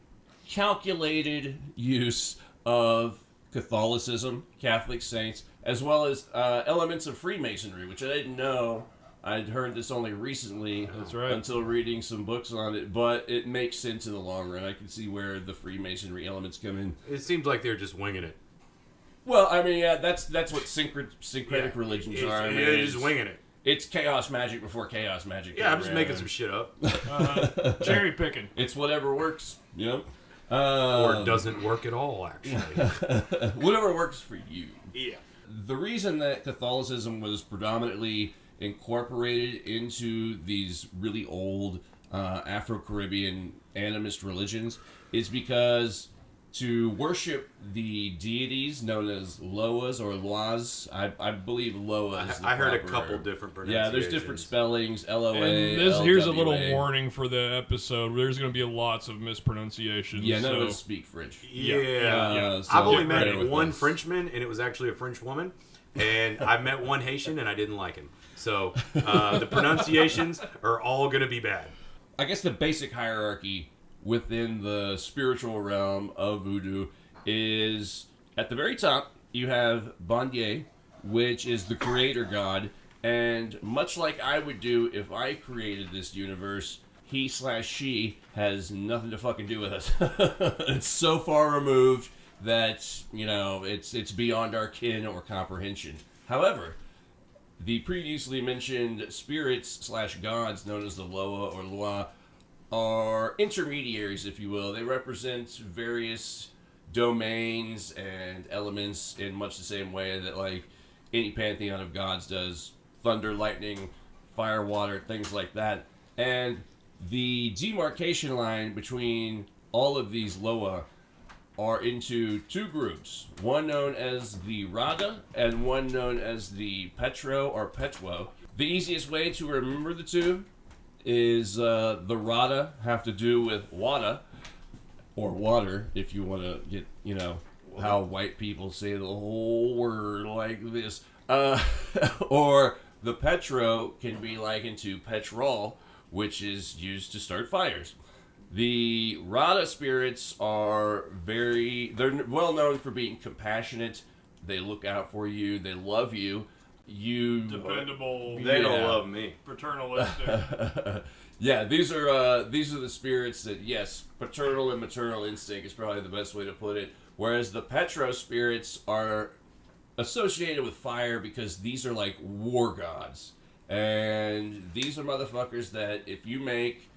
calculated use of Catholicism, Catholic saints, as well as elements of Freemasonry, which I didn't know. I'd heard this only recently. That's right. Until reading some books on it, but it makes sense in the long run. I can see where the Freemasonry elements come in. It seems like they're just winging it. Well, I mean, yeah, that's what syncretic religions are. I mean, They're just winging it. It's chaos magic before chaos magic. Yeah, I'm just making some shit up. Cherry picking. It's whatever works, you know? Or it doesn't work at all, actually. Whatever works for you. Yeah. The reason that Catholicism was predominantly incorporated into these really old Afro-Caribbean animist religions is because to worship the deities known as Loas or Loas, I believe Loa is the I heard a proper- couple different pronunciations. Yeah, there's different spellings, L-O-A, And here's a little L-W-A. warning for the episode. There's going to be lots of mispronunciations. Yeah, none of so. us speak French. Yeah. So I've only bear met with one us. Frenchman, and it was actually a French woman. And I met one Haitian, and I didn't like him. So the pronunciations are all going to be bad. I guess the basic hierarchy within the spiritual realm of voodoo is at the very top you have Bondier, which is the creator god, and much like I would do if I created this universe, he/she has nothing to fucking do with us. It's so far removed that, you know, it's beyond our kin or comprehension. However, The previously mentioned spirits/gods known as the Loa or Loa are intermediaries, if you will. They represent various domains and elements in much the same way that like any pantheon of gods does. Thunder, lightning, fire, water, things like that. And the demarcation line between all of these Loa are into two groups. One known as the Rada and one known as the Petro or Petwo. The easiest way to remember the two is the Rada have to do with Wada, or water, if you want to get, you know, how white people say the whole word like this. Or the Petro can be likened to petrol, which is used to start fires. The Rada spirits are they're well known for being compassionate. They look out for you. They love you. Dependable. They don't love me. Paternalistic. Yeah, these are the spirits that, yes, paternal and maternal instinct is probably the best way to put it. Whereas the Petro spirits are associated with fire because these are like war gods. And these are motherfuckers that if you make,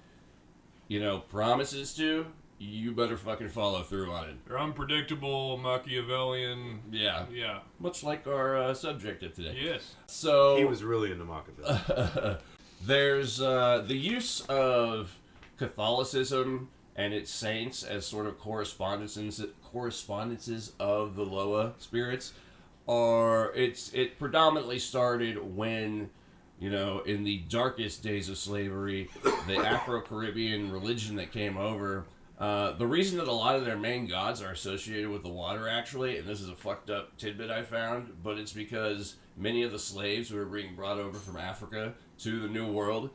you know, promises to, you better fucking follow through on it. They're unpredictable, Machiavellian. Yeah. Yeah. Much like our subject of today. Yes. So He was really into Machiavelli. there's the use of Catholicism and its saints as sort of correspondences of the Loa spirits. It predominantly started when, you know, in the darkest days of slavery, the Afro-Caribbean religion that came over, the reason that a lot of their main gods are associated with the water, actually, and this is a fucked up tidbit I found, but it's because many of the slaves who were being brought over from Africa to the New World,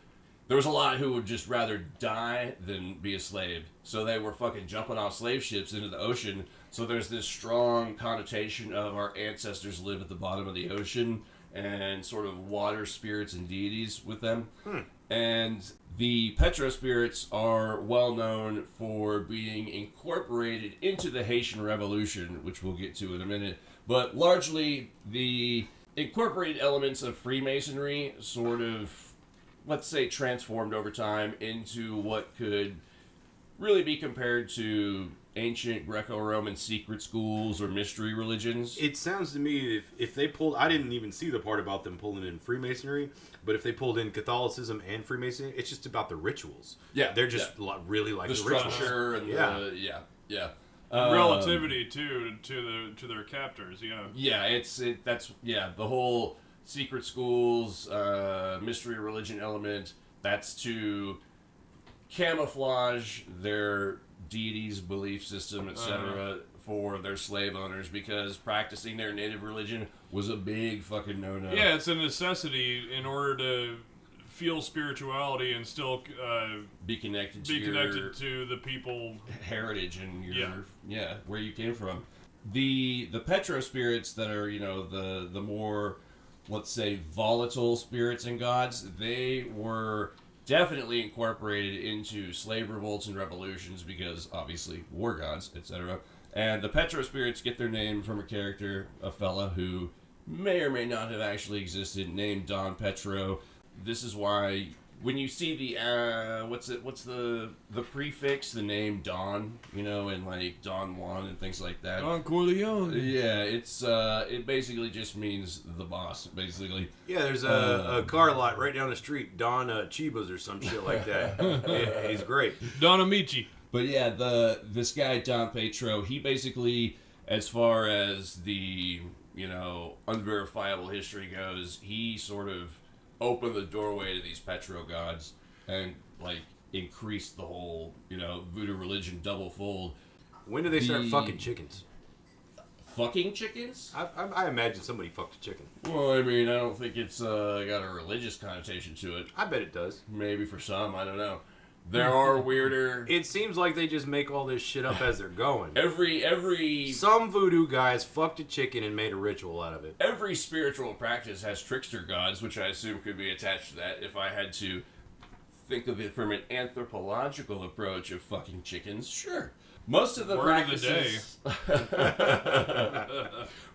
there was a lot who would just rather die than be a slave. So they were fucking jumping off slave ships into the ocean. So there's this strong connotation of our ancestors live at the bottom of the ocean and sort of water spirits and deities with them. And the Petro spirits are well known for being incorporated into the Haitian Revolution, which we'll get to in a minute. But largely, the incorporated elements of Freemasonry sort of, let's say, transformed over time into what could really be compared to ancient Greco-Roman secret schools or mystery religions. It sounds to me if they pulled, I didn't even see the part about them pulling in Freemasonry, but if they pulled in Catholicism and Freemasonry, it's just about the rituals. Yeah, they're just really like the structure rituals. and Relativity too to their captors. Yeah. The whole secret schools, mystery religion element. That's to camouflage their deities, belief system, etc. For their slave owners, because practicing their native religion was a big fucking no-no. Yeah, it's a necessity in order to feel spirituality and still be connected to the people heritage and your where you came from. The Petro spirits that are, you know, the more, let's say, volatile spirits and gods, they were definitely incorporated into slave revolts and revolutions because obviously war gods, etc. And the Petro spirits get their name from a character, a fella who may or may not have actually existed, named Don Petro. This is why when you see the what's the prefix, the name Don, you know, and like Don Juan and things like that. Don Corleone. Yeah, it basically just means the boss, basically. Yeah, there's a car lot right down the street, Don Chibas or some shit like that. Yeah, he's great. Don Amici. But yeah, this guy Don Petro, he basically, as far as the, you know, unverifiable history goes, he sort of opened the doorway to these Petro gods and like increased the whole, you know, voodoo religion double fold. When do they start fucking chickens? Fucking chickens? I imagine somebody fucked a chicken. Well, I mean, I don't think it's got a religious connotation to it. I bet it does. Maybe for some, I don't know. There are weirder. It seems like they just make all this shit up as they're going. Every Some voodoo guys fucked a chicken and made a ritual out of it. Every spiritual practice has trickster gods, which I assume could be attached to that. If I had to think of it from an anthropological approach of fucking chickens, sure. Most of the practices,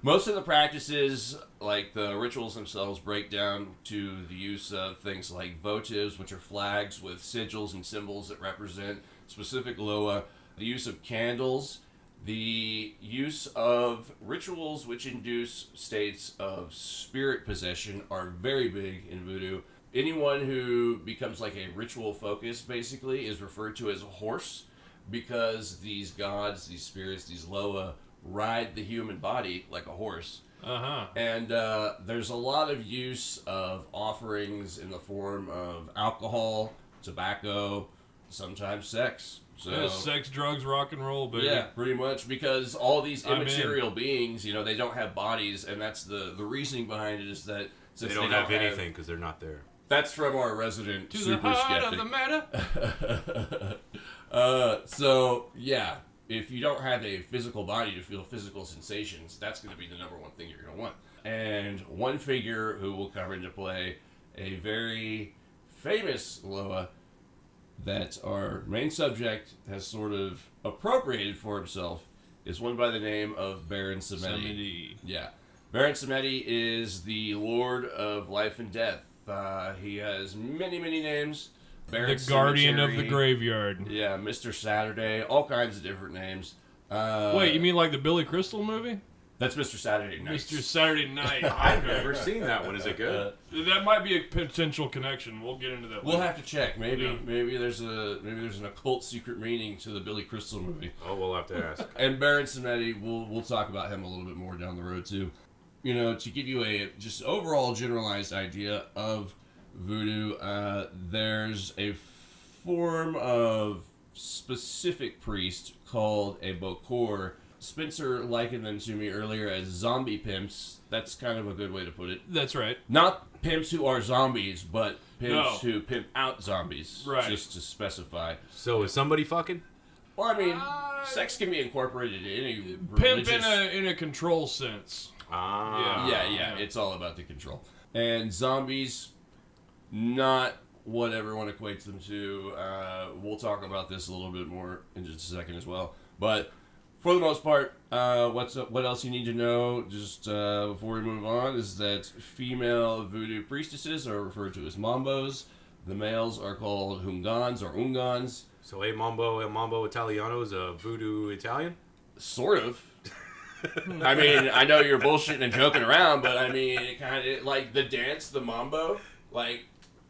most of the practices, like the rituals themselves, break down to the use of things like votives, which are flags with sigils and symbols that represent specific loa, the use of candles, the use of rituals which induce states of spirit possession are very big in voodoo. Anyone who becomes like a ritual focus, basically, is referred to as a horse, because these gods, these spirits, these loa, ride the human body like a horse. And there's a lot of use of offerings in the form of alcohol, tobacco, sometimes sex. So, yeah, sex, drugs, rock and roll, baby. Yeah, pretty much, because all these immaterial beings, you know, they don't have bodies, and that's the reasoning behind it is that since they don't have anything because they're not there. That's from our resident To super the heart skeptic. of the matter. So, yeah, if you don't have a physical body to feel physical sensations, that's going to be the number one thing you're going to want. And one figure who will come into play, a very famous loa that our main subject has sort of appropriated for himself, is one by the name of Baron Samedi. Yeah. Baron Samedi is the Lord of Life and Death. He has many, many names. Baron The Guardian Cemetery, of the Graveyard. Yeah, Mr. Saturday, all kinds of different names. Wait, you mean like the Billy Crystal movie? That's Mr. Saturday Night. Mr. Saturday Night. I've never seen that one. Is it good? That might be a potential connection. We'll get into that. We'll later. have to check. Maybe there's an occult secret meaning to the Billy Crystal movie. Oh, we'll have to ask. And Baron Samedi, we'll talk about him a little bit more down the road too. You know, to give you a just overall generalized idea of voodoo, there's a form of specific priest called a bokor. Spencer likened them to me earlier as zombie pimps. That's kind of a good way to put it. That's right. Not pimps who are zombies, but pimps who pimp out zombies. Right. Just to specify. So is somebody fucking? Well, I mean, sex can be incorporated in any Pimp religious... in a control sense. Ah. Yeah. It's all about the control. And zombies, not what everyone equates them to. We'll talk about this a little bit more in just a second as well. But for the most part, what else you need to know just before we move on is that female voodoo priestesses are referred to as mambos. The males are called hungans or ungans. So El Mambo Italiano is a voodoo Italian? Sort of. I mean, I know you're bullshitting and joking around, but I mean, it kind of like the dance, the mambo, like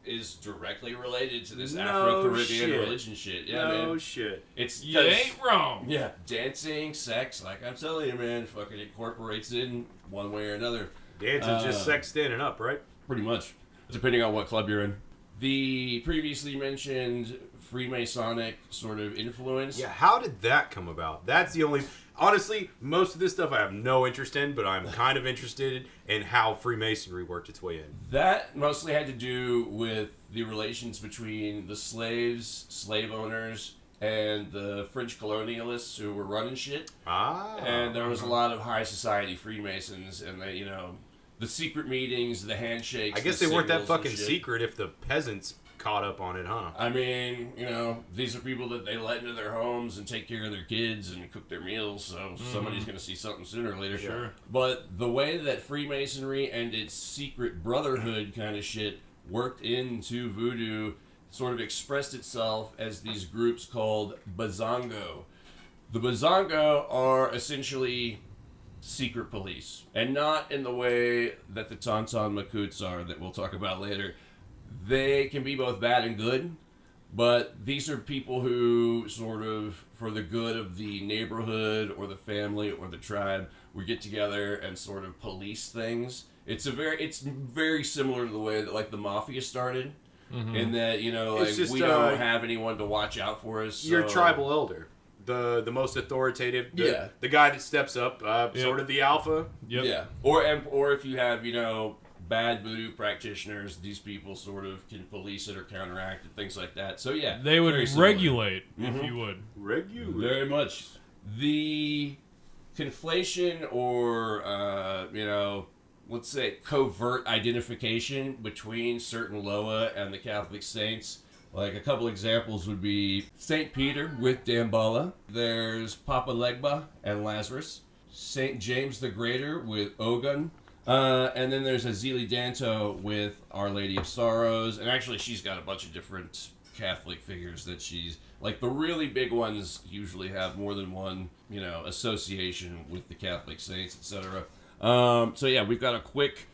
is directly related to this Afro-Caribbean religion shit. Yeah, man. Shit. It's You ain't wrong. Yeah, dancing, sex, like I'm telling you, man, fucking incorporates in one way or another. Dancing's just sex standing up, right? Pretty much, depending on what club you're in. The previously mentioned Freemasonic sort of influence. Yeah, how did that come about? That's the only... Honestly, most of this stuff I have no interest in, but I'm kind of interested in how Freemasonry worked its way in. That mostly had to do with the relations between the slaves, slave owners, and the French colonialists who were running shit. Ah. And there was a lot of high society Freemasons, and they, you know, the secret meetings, the handshakes. I guess they weren't that fucking secret if the peasants caught up on it, huh? I mean, you know, these are people that they let into their homes and take care of their kids and cook their meals, so somebody's going to see something sooner or later. Sure. But the way that Freemasonry and its secret brotherhood kind of shit worked into voodoo sort of expressed itself as these groups called Bazongo. The Bazongo are essentially secret police, and not in the way that the Tonton Macoutes are that we'll talk about later. They can be both bad and good, but these are people who sort of, for the good of the neighborhood or the family or the tribe, we get together and sort of police things. It's very similar to the way that like the mafia started, in that, you know, like just, we don't have anyone to watch out for us. So... Your tribal elder. The most authoritative, the guy that steps up, sort of the alpha. Yep. Yeah, or if you have, you know, bad voodoo practitioners, these people sort of can police it or counteract it, things like that. So yeah, They would regulate, if you would. Regulate. very much. The conflation or you know, let's say covert identification between certain Loa and the Catholic saints Like a couple examples would be St. Peter with Damballa. There's Papa Legba and Lazarus. St. James the Greater with Ogun. And then there's Azili Danto with Our Lady of Sorrows. And actually, she's got a bunch of different Catholic figures that she's... Like, the really big ones usually have more than one, association with the Catholic saints, etc. So, yeah, we've got a quick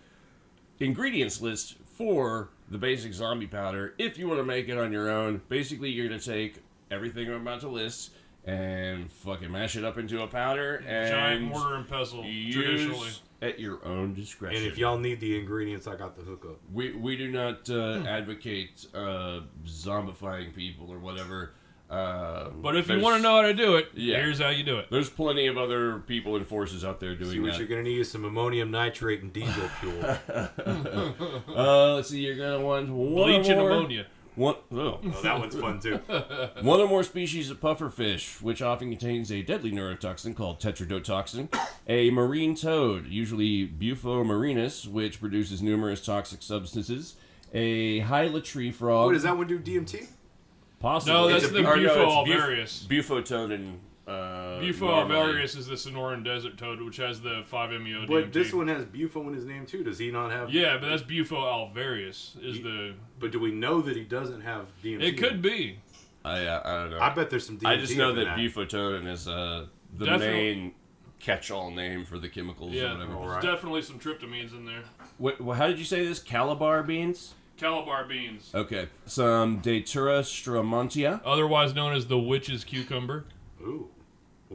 ingredients list for the basic zombie powder. If you want to make it on your own, basically, you're going to take everything I'm about to list and fucking mash it up into a powder and giant mortar and pestle, traditionally. At your own discretion. And if y'all need the ingredients, I got the hookup. We do not advocate zombifying people or whatever. But if you want to know how to do it, here's how you do it. There's plenty of other people and forces out there doing that. What you're going to need is some ammonium nitrate and diesel fuel. Let's see, you're going to want bleach and ammonia. That one's fun too. One or more species of pufferfish, which often contains a deadly neurotoxin called tetrodotoxin. A marine toad, usually Bufo marinus, which produces numerous toxic substances. A hyla tree frog. What, does that one do DMT? Possibly. No, that's the Bufo alvarius. Bufo toad and... Bufo alvarius is the Sonoran desert toad, which has the 5-MeO DMT. But this one has Bufo in his name too. Does he not have? Yeah, but that's Bufo alvarius. But do we know that he doesn't have DMT? It could be. I don't know. I bet there's some DMT. I just know that bufotodin is the main catch-all name for the chemicals. Yeah, or whatever. there's definitely some tryptamines in there. How did you say this? Calabar beans? Calabar beans. Okay. Some Datura stramontia. Otherwise known as the witch's cucumber. Ooh.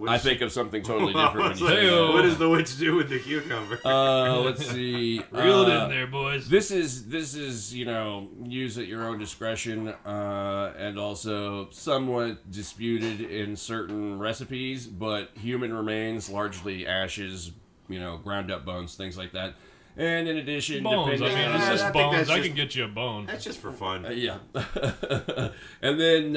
I think of something totally different when you say that. What does the witch do with the cucumber? Let's see. Reel it in there, boys. This is use at your own discretion, and also somewhat disputed in certain recipes, but human remains, largely ashes, ground up bones, things like that. And in addition, bones. Depending, it's just bones. I can get you a bone. That's just for fun. Yeah. And then,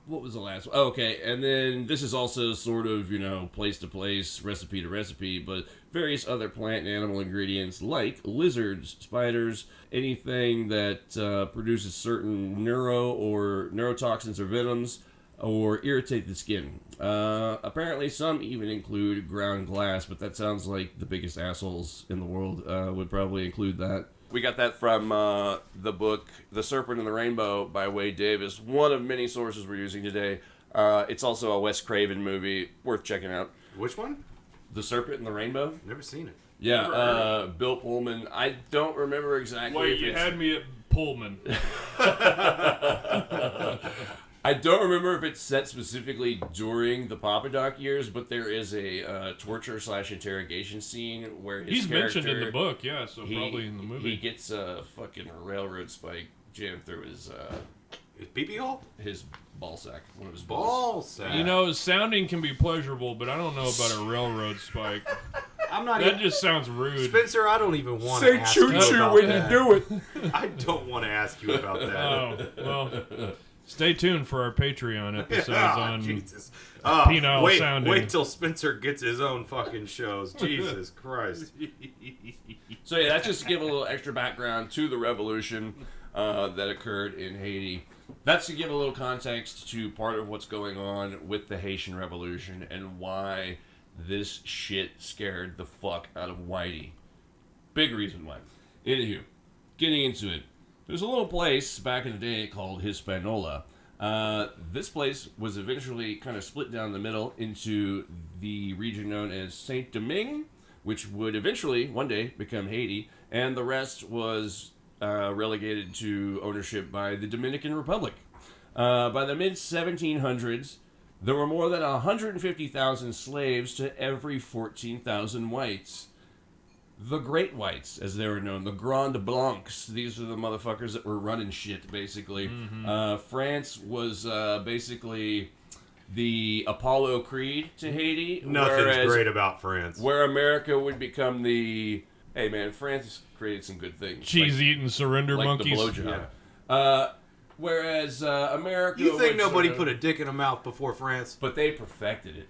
what was the last one? Oh, okay, and then this is also sort of, place to place, recipe to recipe, but various other plant and animal ingredients like lizards, spiders, anything that produces certain neurotoxins or venoms or irritate the skin. Apparently some even include ground glass, but that sounds like the biggest assholes in the world would probably include that. We got that from the book The Serpent and the Rainbow by Wade Davis, one of many sources we're using today. It's also a Wes Craven movie, worth checking out. Which one? The Serpent and the Rainbow? Never seen it. Yeah, Bill Pullman. I don't remember exactly. Wait, you had me at Pullman. I don't remember if it's set specifically during the Papa Doc years, but there is a torture/interrogation scene where he's mentioned in the book, so probably in the movie. He gets a fucking railroad spike jammed through his pee-pee hole? His ball sack. One of his ball sack. Sounding can be pleasurable, but I don't know about a railroad spike. That just sounds rude. Spencer, I don't even want to ask you about that. Say choo-choo when you do it. I don't want to ask you about that. Oh, well... Stay tuned for our Patreon episodes on Jesus. penile sounding. Wait till Spencer gets his own fucking shows. Jesus Christ. So yeah, that's just to give a little extra background to the revolution that occurred in Haiti. That's to give a little context to part of what's going on with the Haitian Revolution and why this shit scared the fuck out of Whitey. Big reason why. Anywho, getting into it. There's a little place back in the day called Hispaniola. This place was eventually kind of split down the middle into the region known as Saint-Domingue, which would eventually, one day, become Haiti, and the rest was relegated to ownership by the Dominican Republic. By the mid-1700s, there were more than 150,000 slaves to every 14,000 whites. The Great Whites, as they were known, the Grand Blancs. These are the motherfuckers that were running shit, basically. Mm-hmm. France was basically the Apollo Creed to Haiti. Nothing's great about France. Where America would become the... Hey, man, France created some good things. Cheese-eating surrender monkeys. Like the blowjob. Whereas America... You think nobody put a dick in a mouth before France? But they perfected it.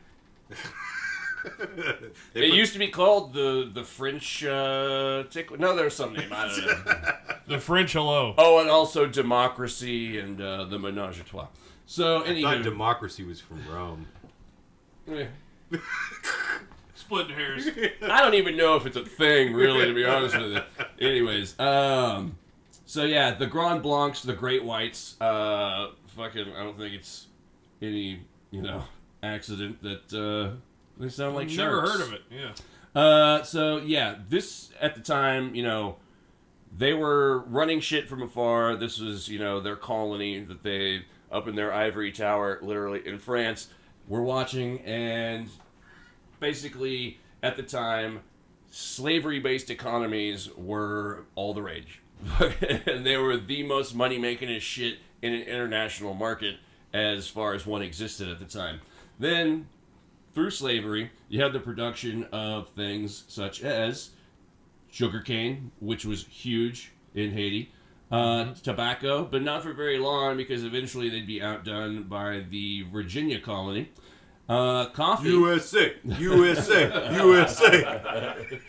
It used to be called the French tickle. No, there's some name. I don't know. The French hello. Oh, and also democracy and the menage a trois. So, I thought democracy was from Rome. Splitting hairs. I don't even know if it's a thing, really, to be honest with you. Anyways, so yeah, the Grand Blancs, the Great Whites, I don't think it's any, accident that they sound like Never sharks. heard of it, yeah. So yeah, this, at the time, they were running shit from afar. This was, their colony that they, up in their ivory tower, literally, in France, were watching, and basically, at the time, slavery-based economies were all the rage. And they were the most money-making shit in an international market as far as one existed at the time. Then, through slavery, you had the production of things such as sugarcane, which was huge in Haiti, tobacco, but not for very long because eventually they'd be outdone by the Virginia colony. Coffee. USA.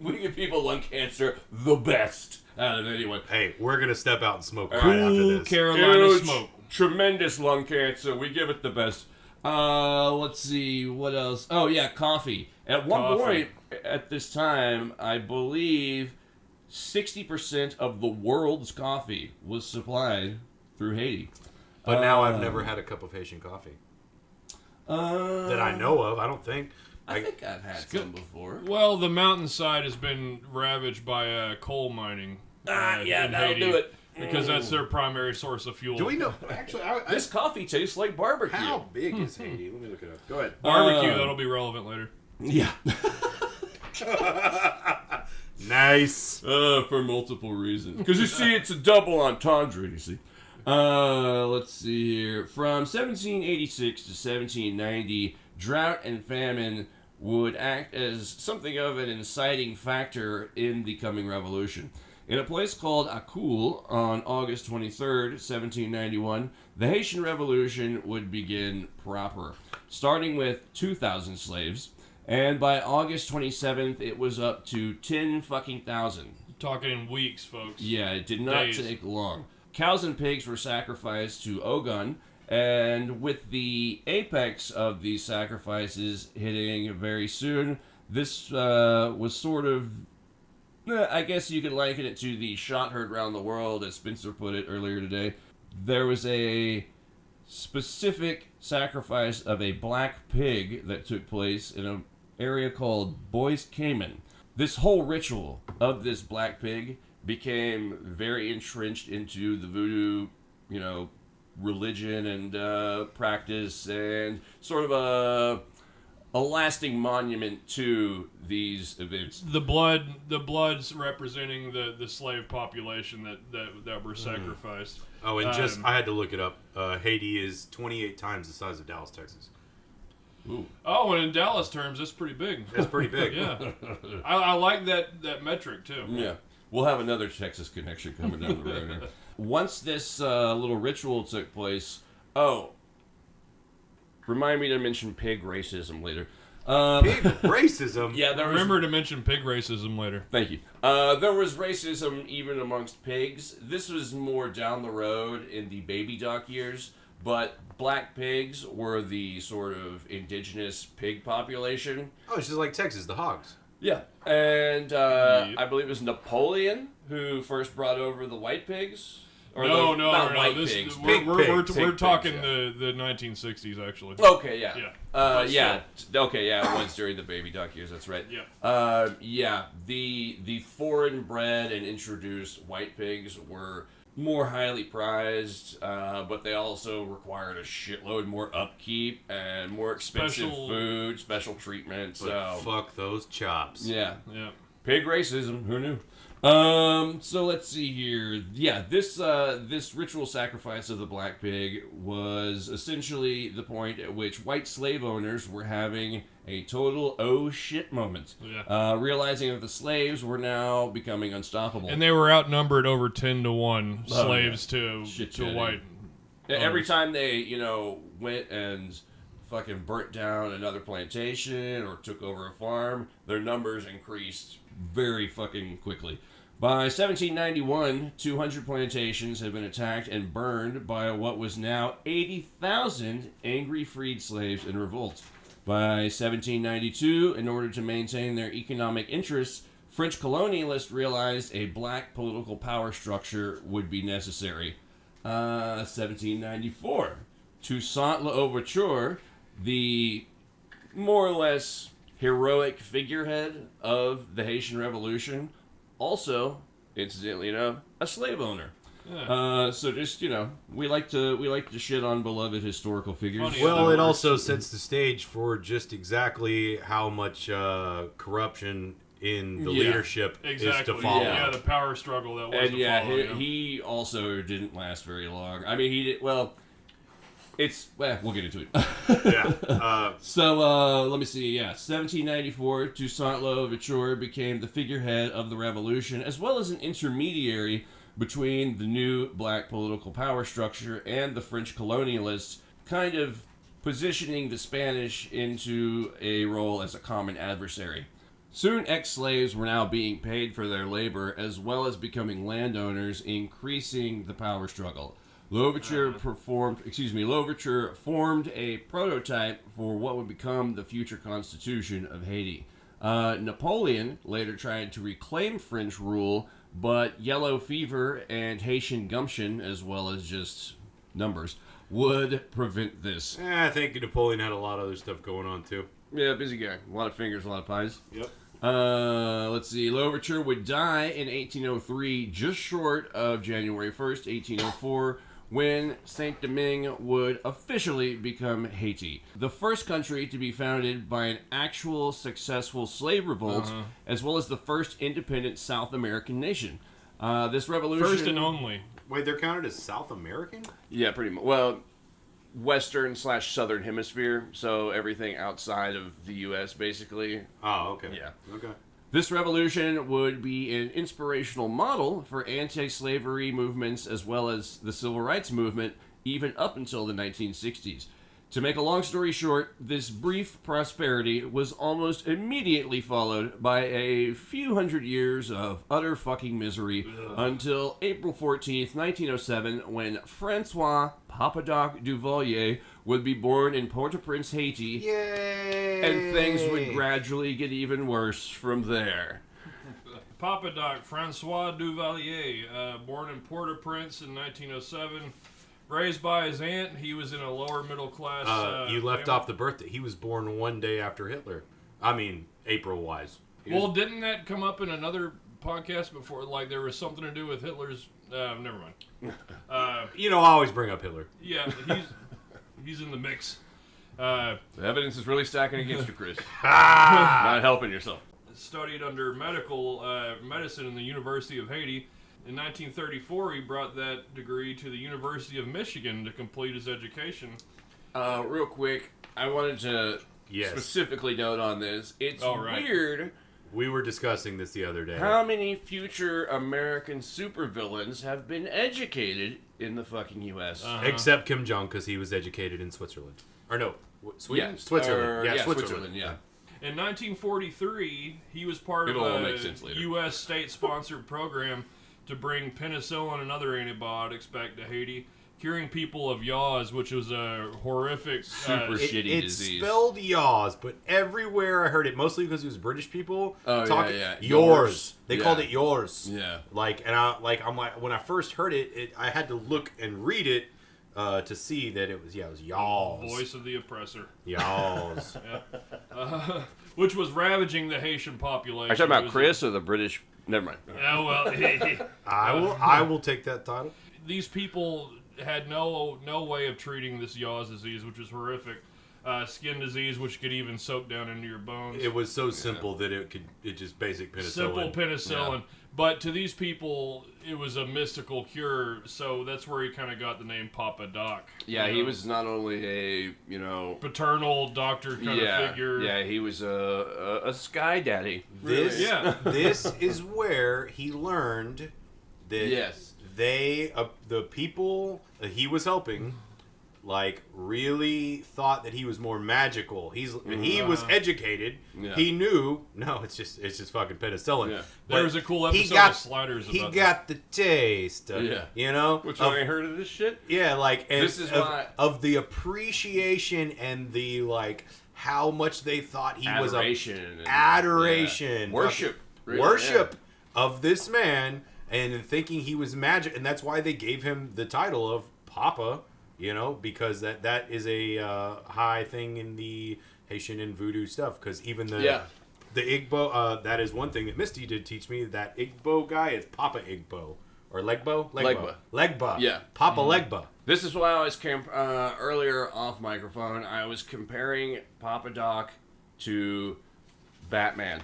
We give people lung cancer the best out of anyone. Hey, we're going to step out and smoke right Cool after this. Carolina Huge, smoke. Tremendous lung cancer. We give it the best. Let's see. What else? Oh, yeah, coffee. At one point, at this time, I believe 60% of the world's coffee was supplied through Haiti. But now I've never had a cup of Haitian coffee. That I know of, I don't think. I think I've had some before. Well, the mountainside has been ravaged by coal mining. Yeah, in that'll Haiti, do it. Because that's their primary source of fuel. Do we know? Actually, This coffee tastes like barbecue. how big is Haiti? Let me look it up. Go ahead. Barbecue, that'll be relevant later. Yeah. Nice. For multiple reasons. Because you see, it's a double entendre, you see. Let's see here. From 1786 to 1790, drought and famine would act as something of an inciting factor in the coming revolution. In a place called Akul on August 23rd, 1791, the Haitian Revolution would begin proper, starting with 2,000 slaves, and by August 27th, it was up to 10,000. Talking in weeks, folks. Yeah, it did not take long. Cows and pigs were sacrificed to Ogun, and with the apex of these sacrifices hitting very soon, this was sort of, I guess you could liken it to the shot heard round the world, as Spencer put it earlier today. There was a specific sacrifice of a black pig that took place in an area called Bois Cayman. This whole ritual of this black pig became very entrenched into the voodoo, religion and practice, and sort of a lasting monument to these events. The blood's representing the slave population that were sacrificed. Oh, and I had to look it up. Haiti is 28 times the size of Dallas, Texas. Ooh. Oh, and in Dallas terms, that's pretty big. That's pretty big. Yeah. I like that metric, too. Yeah. We'll have another Texas connection coming down the road here. Once this little ritual took place, remind me to mention pig racism later. Pig racism? Yeah, Remember to mention pig racism later. Thank you. There was racism even amongst pigs. This was more down the road in the baby doc years, but black pigs were the sort of indigenous pig population. Oh, it's just like Texas, the hogs. Yeah, and I believe it was Napoleon who first brought over the white pigs. Or not white pigs. We're talking pigs, the 1960s, actually. Okay, yeah. Yeah. Okay, yeah, it was during the baby duck years, that's right. Yeah. The foreign bred and introduced white pigs were more highly prized, but they also required a shitload more upkeep and more expensive food, special treatment. But fuck those chops. Yeah. Yeah. Pig racism, who knew? So let's see here. Yeah, this ritual sacrifice of the black pig was essentially the point at which white slave owners were having a total oh shit moment. Yeah. Realizing that the slaves were now becoming unstoppable. And they were outnumbered over 10-1 slaves to white. Every time they, went and fucking burnt down another plantation or took over a farm, their numbers increased very fucking quickly. By 1791, 200 plantations had been attacked and burned by what was now 80,000 angry freed slaves in revolt. By 1792, in order to maintain their economic interests, French colonialists realized a black political power structure would be necessary. 1794, Toussaint L'Ouverture, the more or less heroic figurehead of the Haitian Revolution, also, incidentally enough, a slave owner. Yeah. So just, we like to shit on beloved historical figures. Funny. Well, it also sets the stage for just exactly how much corruption in the leadership is to follow. Yeah, the power struggle that was and to follow. he also didn't last very long. I mean, he did well. We'll get into it. Yeah. So let me see. Yeah, 1794, Toussaint L'Ouverture became the figurehead of the revolution, as well as an intermediary between the new black political power structure and the French colonialists, kind of positioning the Spanish into a role as a common adversary. Soon, ex-slaves were now being paid for their labor, as well as becoming landowners, increasing the power struggle. L'Ouverture formed a prototype for what would become the future constitution of Haiti. Napoleon later tried to reclaim French rule, but yellow fever and Haitian gumption, as well as just numbers, would prevent this. I think Napoleon had a lot of other stuff going on, too. Yeah, busy guy. A lot of fingers, a lot of pies. Yep. Let's see. L'Ouverture would die in 1803, just short of January 1st, 1804, when Saint-Domingue would officially become Haiti, the first country to be founded by an actual successful slave revolt, as well as the first independent South American nation. This revolution... First and only. Wait, they're counted as South American? Yeah, pretty much. Well, Western/Southern Hemisphere, so everything outside of the U.S., basically. Oh, okay. Yeah. Okay. This revolution would be an inspirational model for anti-slavery movements as well as the civil rights movement, even up until the 1960s. To make a long story short, this brief prosperity was almost immediately followed by a few hundred years of utter fucking misery until April 14th, 1907, when Francois Papa Duvalier would be born in Port-au-Prince, Haiti. Yay! And things would gradually get even worse from there. Papa Doc Francois Duvalier, born in Port-au-Prince in 1907. Raised by his aunt, he was in a lower middle class. You left family. off the birthday. He was born one day after Hitler. I mean, April-wise. Well, didn't that come up in another podcast before? Like there was something to do with Hitler's. Never mind. I always bring up Hitler. Yeah, he's in the mix. The evidence is really stacking against you, Chris. Not helping yourself. Studied under medicine in the University of Haiti. In 1934, he brought that degree to the University of Michigan to complete his education. Real quick, I wanted to specifically note on this. It's weird. We were discussing this the other day. How many future American supervillains have been educated in the fucking U.S.? Except Kim Jong, because he was educated in Switzerland. Or no, Sweden? Yeah, Switzerland. Switzerland, yeah. In 1943, he was part of a U.S. state-sponsored program to bring penicillin and other antibiotics back to Haiti, curing people of yaws, which was a horrific, super shitty disease. It's spelled yaws, but everywhere I heard it, mostly because it was British people talking yeah. yours. They called it yours. Yeah. I'm like, when I first heard it, I had to look and read it to see that it was yaws. Voice of the oppressor. Yaws. Which was ravaging the Haitian population. Are you talking about Chris or the British? Never mind. Oh, well. I will take that title. These people had no way of treating this yaws disease, which is horrific. Skin disease, which could even soak down into your bones. It was so simple that it just basic penicillin. Simple penicillin. Yeah. But to these people, it was a mystical cure, so that's where he kind of got the name Papa Doc. Yeah, he was not only a, paternal doctor kind of figure. Yeah, he was a sky daddy. This is where he learned that the people he was helping like really thought that he was more magical. He was educated. Yeah. He knew. No, it's just fucking penicillin. Yeah. There was a cool episode of Sliders. He got the taste. You know, which I ain't heard of this shit. Yeah, like and this is why of the appreciation and the like how much they thought he was adoration, worship, really, worship of this man, and thinking he was magic, and that's why they gave him the title of Papa. You know, because that is a high thing in the Haitian and voodoo stuff. Because even the Igbo, that is one thing that Misty did teach me. That Igbo guy is Papa Igbo. Or Legba. Yeah. Papa Legba. This is why I was earlier off microphone. I was comparing Papa Doc to Batman.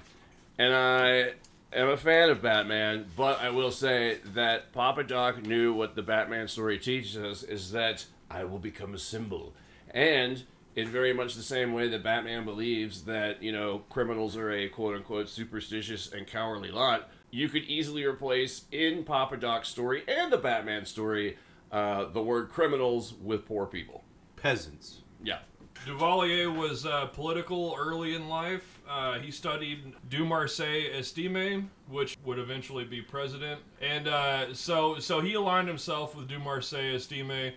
And I am a fan of Batman, but I will say that Papa Doc knew what the Batman story teaches us is that I will become a symbol. And in very much the same way that Batman believes that, you know, criminals are a quote-unquote superstitious and cowardly lot, you could easily replace in Papa Doc's story and the Batman story the word criminals with poor people. Peasants. Yeah. Duvalier was political early in life. He studied Dumarsais Estime, which would eventually be president. And so he aligned himself with Dumarsais Estime,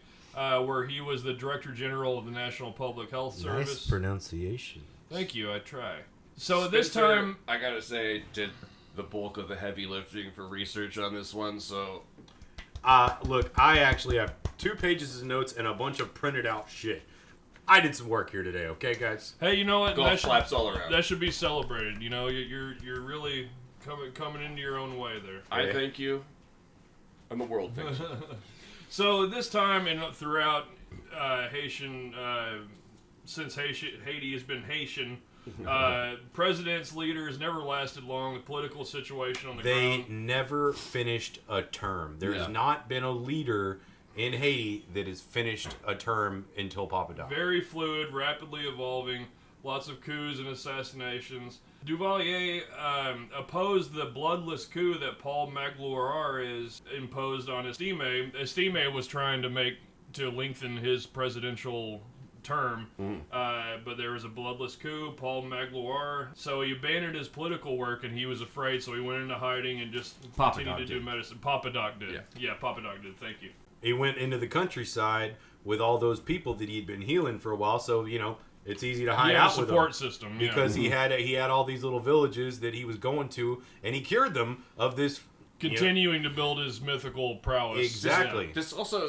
where he was the Director General of the National Public Health Service. Nice pronunciation. Thank you, I try. So at this time... I gotta say, did the bulk of the heavy lifting for research on this one, so... Look, I actually have 2 pages of notes and a bunch of printed out shit. I did some work here today, okay, guys? Hey, you know what? Golf flaps all around. That should be celebrated. You know, you're really coming into your own way there. I thank you. I'm a world famous. So this time and throughout Haitian, since Haiti has been Haitian, presidents, leaders never lasted long. The political situation on the ground. They never finished a term. There's not been a leader in Haiti that has finished a term until Papa Doc. Very fluid, rapidly evolving, lots of coups and assassinations. Duvalier opposed the bloodless coup that Paul Magloire is imposed on Estime. Estime was trying to lengthen his presidential term, but there was a bloodless coup, Paul Magloire. So he abandoned his political work, and he was afraid, so he went into hiding and just continued to do medicine. Papa Doc did. Yeah, Papa Doc did. Thank you. He went into the countryside with all those people that he'd been healing for a while, so, you know, it's easy to hide out with them. Support system, because he had all these little villages that he was going to, and he cured them of this. Continuing to build his mythical prowess. Exactly. Yeah.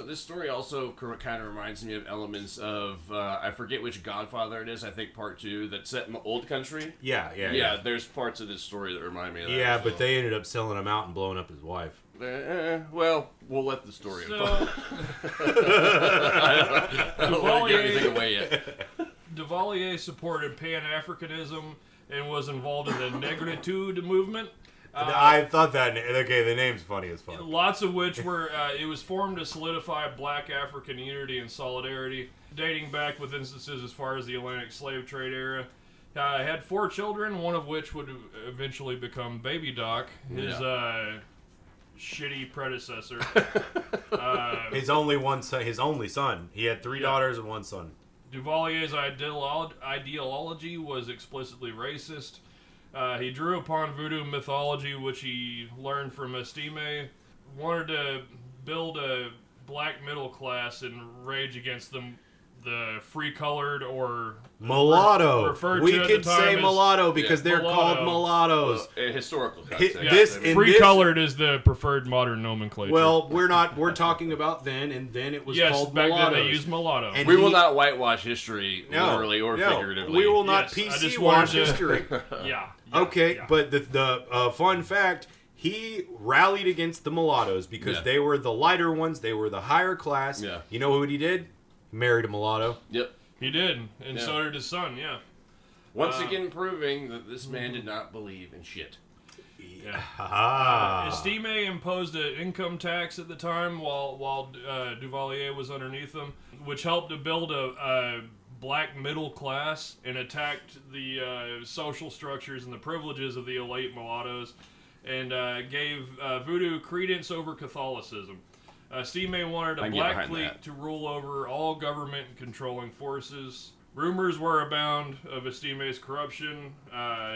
This story also kind of reminds me of elements of I forget which Godfather it is. I think part 2 that's set in the old country. Yeah. There's parts of this story that remind me of that. Yeah, but they ended up selling him out and blowing up his wife. Well, we'll let the story unfold. I don't want to give anything away yet. Duvalier supported Pan-Africanism and was involved in the Negritude movement. I thought that, okay, the name's funny as fuck. Lots of which were, it was formed to solidify black African unity and solidarity, dating back with instances as far as the Atlantic slave trade era. Had 4 children, one of which would eventually become Baby Doc, his shitty predecessor. His only son. He had 3 daughters and 1 son. Duvalier's ideology was explicitly racist. He drew upon voodoo mythology, which he learned from Estime. Wanted to build a black middle class and rage against the free-colored or mulatto. We to could say mulatto because they're called mulattoes. Well, historical context. Free-colored is the preferred modern nomenclature. Well, we're talking about then, and then it was called back mulattoes. Then they used mulatto. And we will not whitewash history, literally or figuratively. We will not PC wash history. Okay, but the fun fact, he rallied against the mulattoes because they were the lighter ones, they were the higher class. Yeah. You know what he did? He married a mulatto. Yep. He did, and so did his son, Once again proving that this man did not believe in shit. Estime imposed an income tax at the time while Duvalier was underneath him, which helped to build a black middle class and attacked the social structures and the privileges of the elite mulattoes, and gave voodoo credence over Catholicism. C.I.A. wanted a black clique to rule over all government and controlling forces. Rumors were abound of C.I.A.'s corruption.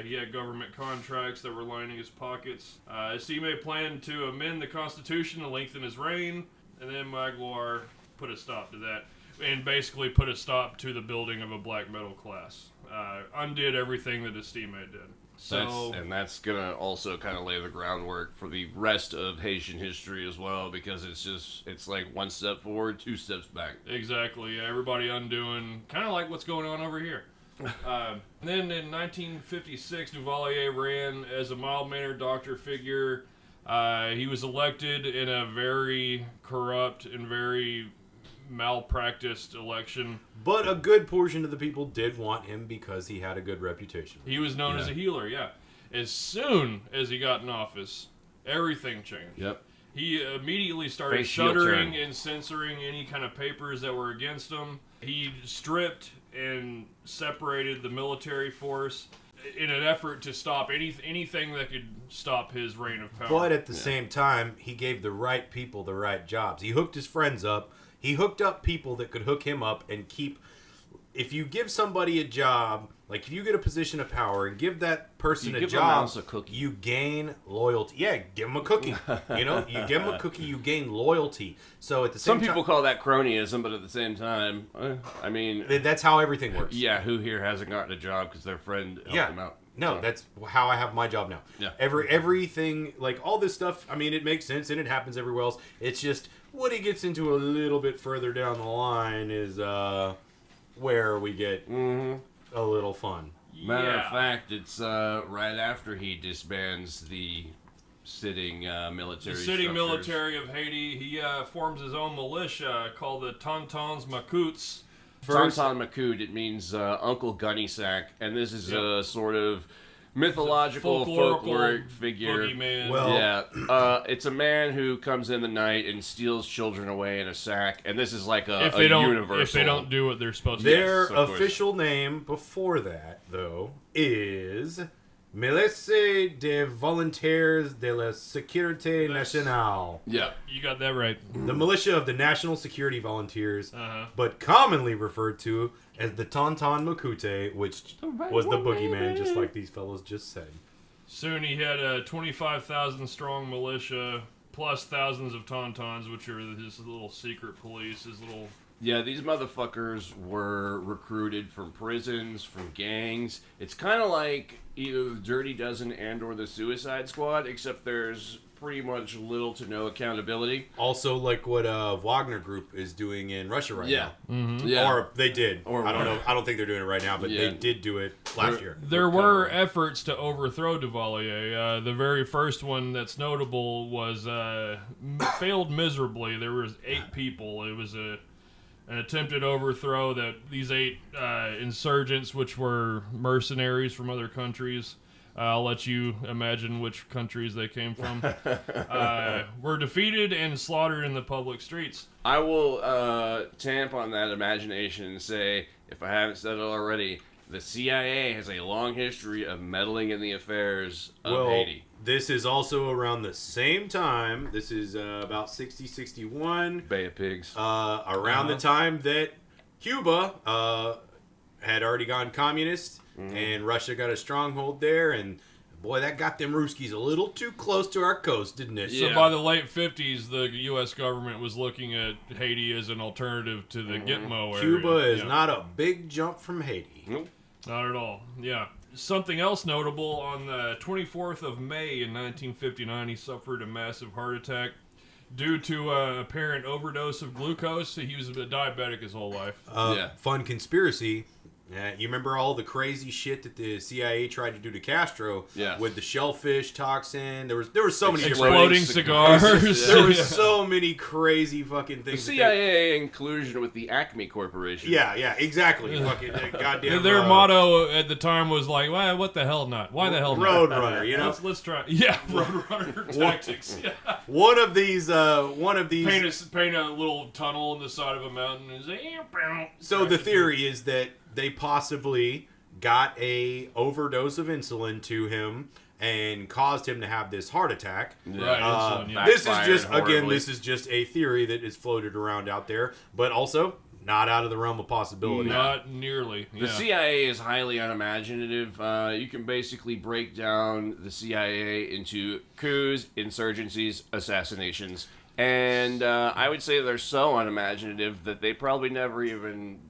He had government contracts that were lining his pockets. C.I.A. planned to amend the Constitution to lengthen his reign, and then Magloire put a stop to that, and basically put a stop to the building of a black middle class. Undid everything that the C.I.A. did. So, that's gonna also kind of lay the groundwork for the rest of Haitian history as well, because it's like one step forward, two steps back. Exactly. Yeah, everybody undoing, kind of like what's going on over here. Then in 1956, Duvalier ran as a mild-mannered doctor figure. He was elected in a very corrupt and very malpracticed election. But a good portion of the people did want him because he had a good reputation. He was known as a healer, yeah. As soon as he got in office, everything changed. Yep. He immediately started shuttering and censoring any kind of papers that were against him. He stripped and separated the military force in an effort to stop anything that could stop his reign of power. But at the same time, he gave the right people the right jobs. He hooked his friends up. He hooked up people that could hook him up and keep... If you give somebody a job, like if you get a position of power and give that person a job, you gain loyalty. Yeah, give him a cookie. You know, you give him a cookie, you gain loyalty. So at the same time... Some people call that cronyism, but at the same time, I mean... That's how everything works. Yeah, who here hasn't gotten a job because their friend helped them out? No, that's how I have my job now. Yeah. Everything, like all this stuff, I mean, it makes sense and it happens everywhere else. It's just what he gets into a little bit further down the line is where we get a little fun. Matter of fact, it's right after he disbands the sitting military. The sitting military of Haiti. He forms his own militia called the Tontons Macoutes. Tonton Macoute, it means Uncle Gunnysack, and this is a sort of mythological, folkloric figure. Boogeyman. Well, it's a man who comes in the night and steals children away in a sack, and this is like a universal... If they don't do what they're supposed to do. Their official name before that, though, is Milice des Volontaires de la Sécurité Nationale. Yeah. You got that right. The militia of the National Security Volunteers, but commonly referred to as the Tonton Macoute, which was the boogeyman, just like these fellows just said. Soon he had a 25,000-strong militia, plus thousands of Tontons, which are his little secret police, his little... Yeah, these motherfuckers were recruited from prisons, from gangs. It's kind of like either the Dirty Dozen and or the Suicide Squad, except there's pretty much little to no accountability. Also, like what Wagner Group is doing in Russia right now. Mm-hmm. Yeah. Or they did. Or I don't know. I don't think they're doing it right now, but they did do it last year. There were efforts to overthrow Duvalier. The very first one that's notable was failed miserably. There was 8 people. It was an attempted overthrow that these 8 insurgents, which were mercenaries from other countries, I'll let you imagine which countries they came from, were defeated and slaughtered in the public streets. I will tamp on that imagination and say, if I haven't said it already, the CIA has a long history of meddling in the affairs of Haiti. This is also around the same time. This is about 60, 61. Bay of Pigs. Around the time that Cuba had already gone communist, and Russia got a stronghold there, and boy, that got them Ruskies a little too close to our coast, didn't it? So by the late 50s, the U.S. government was looking at Haiti as an alternative to the Gitmo area. Cuba is not a big jump from Haiti. Nope. Not at all, yeah. Something else notable, on the 24th of May in 1959, he suffered a massive heart attack due to an apparent overdose of glucose. He was a diabetic his whole life. Fun conspiracy. You remember all the crazy shit that the CIA tried to do to Castro with the shellfish toxin? There was so many exploding cigars. There were so many crazy fucking things. The CIA inclusion with the Acme Corporation. Yeah, exactly. Fucking goddamn. Their motto at the time was like, "Well, what the hell not? Why the hell not?" Roadrunner, you know. Let's try. Yeah, Roadrunner tactics. Yeah. One of these. Paint a little tunnel in the side of a mountain and say. So the theory is that they possibly got a overdose of insulin to him, and caused him to have this heart attack. Right. Insulin, yeah. This is just horribly. this is just a theory that is floated around out there, but also not out of the realm of possibility. Not nearly. The CIA is highly unimaginative. You can basically break down the CIA into coups, insurgencies, assassinations. And I would say they're so unimaginative that they probably never even,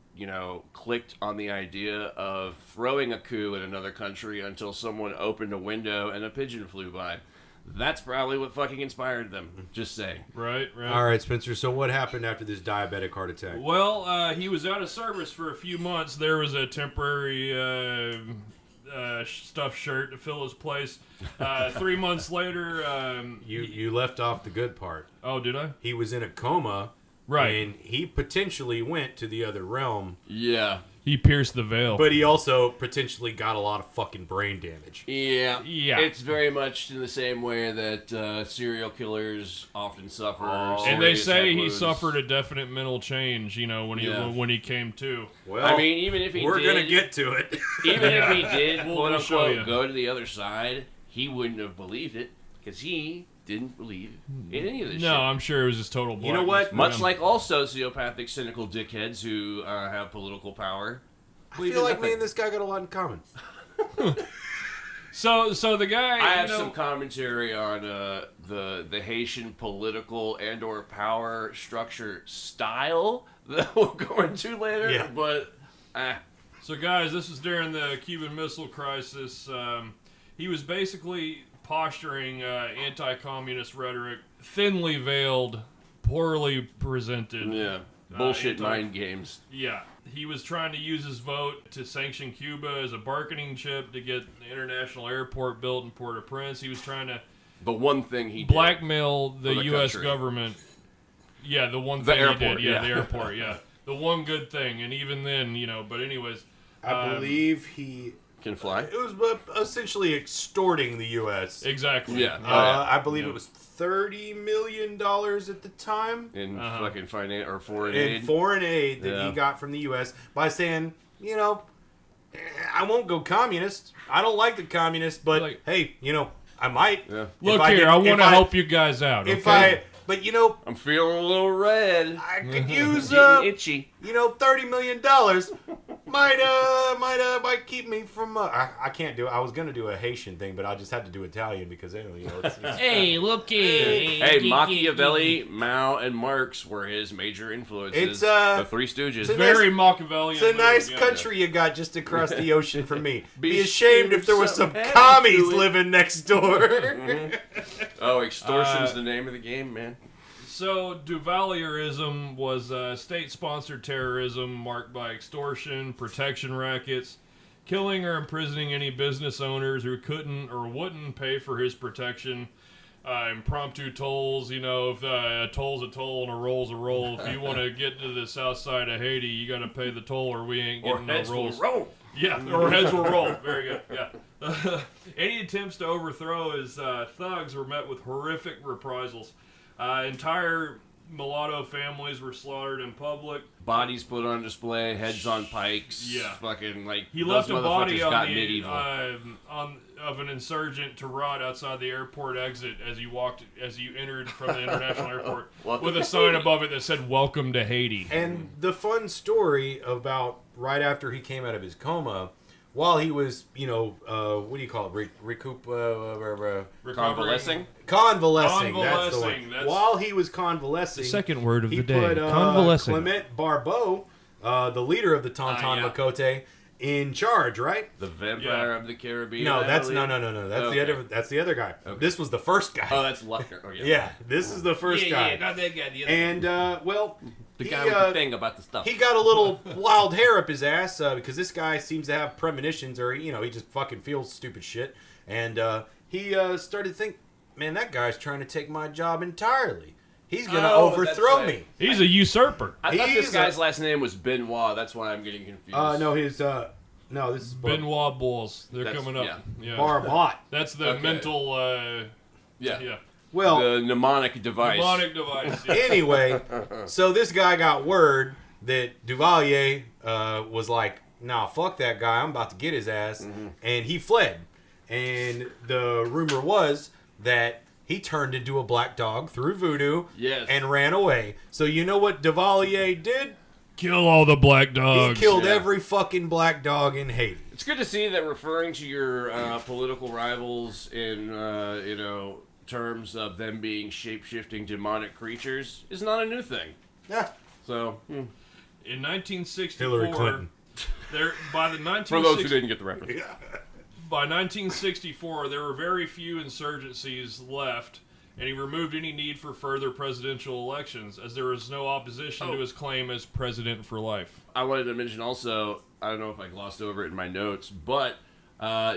clicked on the idea of throwing a coup in another country until someone opened a window and a pigeon flew by. That's probably what fucking inspired them. Just saying. Right. All right, Spencer. So what happened after this diabetic heart attack? Well, he was out of service for a few months. There was a temporary stuffed shirt to fill his place. 3 months later... You left off the good part. Oh, did I? He was in a coma. Right. And he potentially went to the other realm. Yeah. He pierced the veil. But he also potentially got a lot of fucking brain damage. Yeah. Yeah. It's very much in the same way that serial killers often suffer. And they serious say head he wounds. suffered a definite mental change, when he came to. Well, I mean, even if he we're did... going to get to it. Even if he did, We'll quote show unquote, you. go to the other side, he wouldn't have believed it because he didn't believe in any of this shit. No, I'm sure it was just total blackness. You know what? for Much him. like all sociopathic, cynical dickheads who have political power. I feel like me and this guy got a lot in common. So the guy... I have some commentary on the Haitian political and or power structure style that we'll go into later. Yeah. But... So guys, this is during the Cuban Missile Crisis. He was basically posturing anti-communist rhetoric, thinly veiled, poorly presented. yeah. Bullshit mind games. Yeah. He was trying to use his vote to sanction Cuba as a bargaining chip to get the international airport built in Port-au-Prince. He was trying to The one thing he did. blackmail the For the U.S. country. government. Yeah, the one The thing airport, he did. Yeah, yeah. the airport, yeah. The one good thing. And even then, but anyways. I believe he... Can fly. It was essentially extorting the U.S. Exactly. Yeah. I believe Yeah. it was $30 million at the time In fucking finance or foreign in aid. foreign aid that Yeah. he got from the U.S. by saying, I won't go communist. I don't like the communists, but Like- hey, I might. Yeah. Look If I here, get- I want if to I- help you guys out. If Okay? but I'm feeling a little red. I could use Getting itchy. $30 million might keep me from. I can't do it. I was gonna do a Haitian thing, but I just had to do Italian because it's Hey, look here. Hey, Machiavelli, Mao, and Marx were his major influences. It's, the Three Stooges. it's a Very Machiavellian. It's a nice move, yeah. country you got just across the ocean from me. Be Be ashamed if there was some some commies attitude. living next door. Oh, extortion's the name of the game, man. So, Duvalierism was state-sponsored terrorism marked by extortion, protection rackets, killing or imprisoning any business owners who couldn't or wouldn't pay for his protection, impromptu tolls. If a toll's a toll and a roll's a roll. If you want to get to the south side of Haiti, you got to pay the toll or we ain't Or getting no heads will rolls. roll. Yeah, or heads will roll. Very good, yeah. Any attempts to overthrow his thugs were met with horrific reprisals. Entire mulatto families were slaughtered in public. Bodies put on display, heads on pikes. Yeah. Fucking like He those left a body motherfuckers on got the medieval. of an insurgent to rot outside the airport exit as you entered from the international airport Welcome with a to sign Haiti. above it that said "Welcome to Haiti." And the fun story about right after he came out of his coma, while he was, what do you call it? Recovering. Convalescing. Convalescing. That's the Convalescing, one. While he was convalescing, The second word of he the day: put convalescing. Clement Barbeau, the leader of the Tonton yeah. Makote, in charge. Right? The Vampire of the Caribbean. No, I that's believe. no. That's Okay. the other. That's the other guy. Okay. This was the first guy. Oh, that's Lucker. Oh, yeah. yeah, this is the first guy. not that guy. The other And the he, guy with the thing about the stuff. he got a little wild hair up his ass because this guy seems to have premonitions, or he just fucking feels stupid shit. And he started to think, man, that guy's trying to take my job entirely. He's gonna Oh, overthrow that's me. He's a usurper. I thought this He's guy's last name was Benoit. That's why I'm getting confused. No, this is Benoit Bulls. They're That's- coming up. yeah. Yeah. Barbot. That's the Okay. mental. Yeah. Well, The mnemonic device. Demonic device. Yeah. anyway, so this guy got word that Duvalier was like, nah, fuck that guy. I'm about to get his ass. And he fled. And the rumor was that he turned into a black dog through voodoo and ran away. So you know what Duvalier did? Kill all the black dogs. He killed every fucking black dog in Haiti. It's good to see that referring to your political rivals in, terms of them being shape-shifting demonic creatures is not a new thing. Yeah. So, in 1964, Hillary Clinton. For those who didn't get the reference. By 1964, there were very few insurgencies left, and he removed any need for further presidential elections, as there was no opposition to his claim as president for life. I wanted to mention also, I don't know if I glossed over it in my notes, but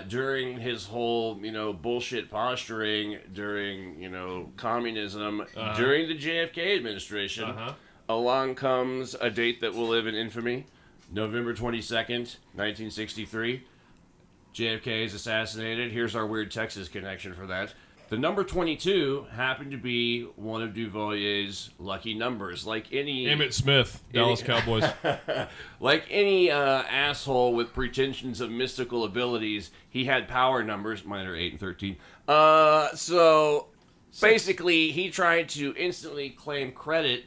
during his whole, bullshit posturing during, communism, during the JFK administration, along comes a date that will live in infamy, November 22nd, 1963. JFK is assassinated. Here's our weird Texas connection for that. The number 22 happened to be one of Duvalier's lucky numbers. Like any Emmitt Smith, Dallas Cowboys. Like any asshole with pretensions of mystical abilities, he had power numbers. Mine are 8 and 13. So basically, he tried to instantly claim credit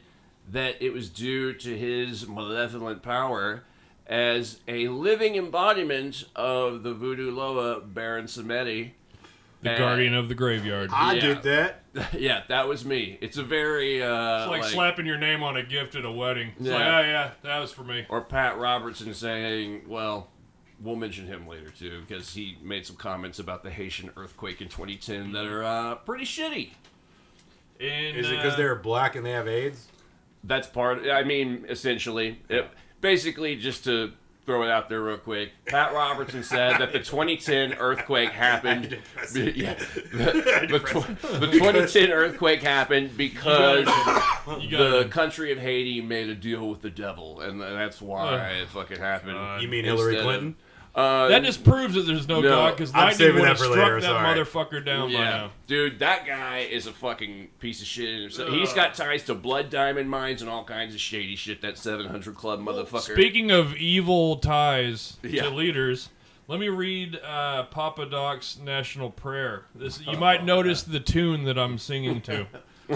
that it was due to his malevolent power as a living embodiment of the voodoo loa Baron Samedi. The guardian of the graveyard. I did that. Yeah, that was me. It's a very... it's like slapping your name on a gift at a wedding. It's like, oh yeah, that was for me. Or Pat Robertson saying, well, we'll mention him later too, because he made some comments about the Haitian earthquake in 2010 that are pretty shitty. Is it because they're black and they have AIDS? That's essentially. Basically, just to throw it out there real quick, Pat Robertson said that the 2010 earthquake happened. The 2010 earthquake happened because the country of Haiti made a deal with the devil, and that's why it fucking happened. You mean Hillary Clinton? That just proves that there's no God, because lightning would have struck that motherfucker down by now. Dude, that guy is a fucking piece of shit. He's got ties to blood diamond mines and all kinds of shady shit, that 700 Club motherfucker. Speaking of evil ties to leaders, let me read Papa Doc's National Prayer. You might notice the tune that I'm singing to.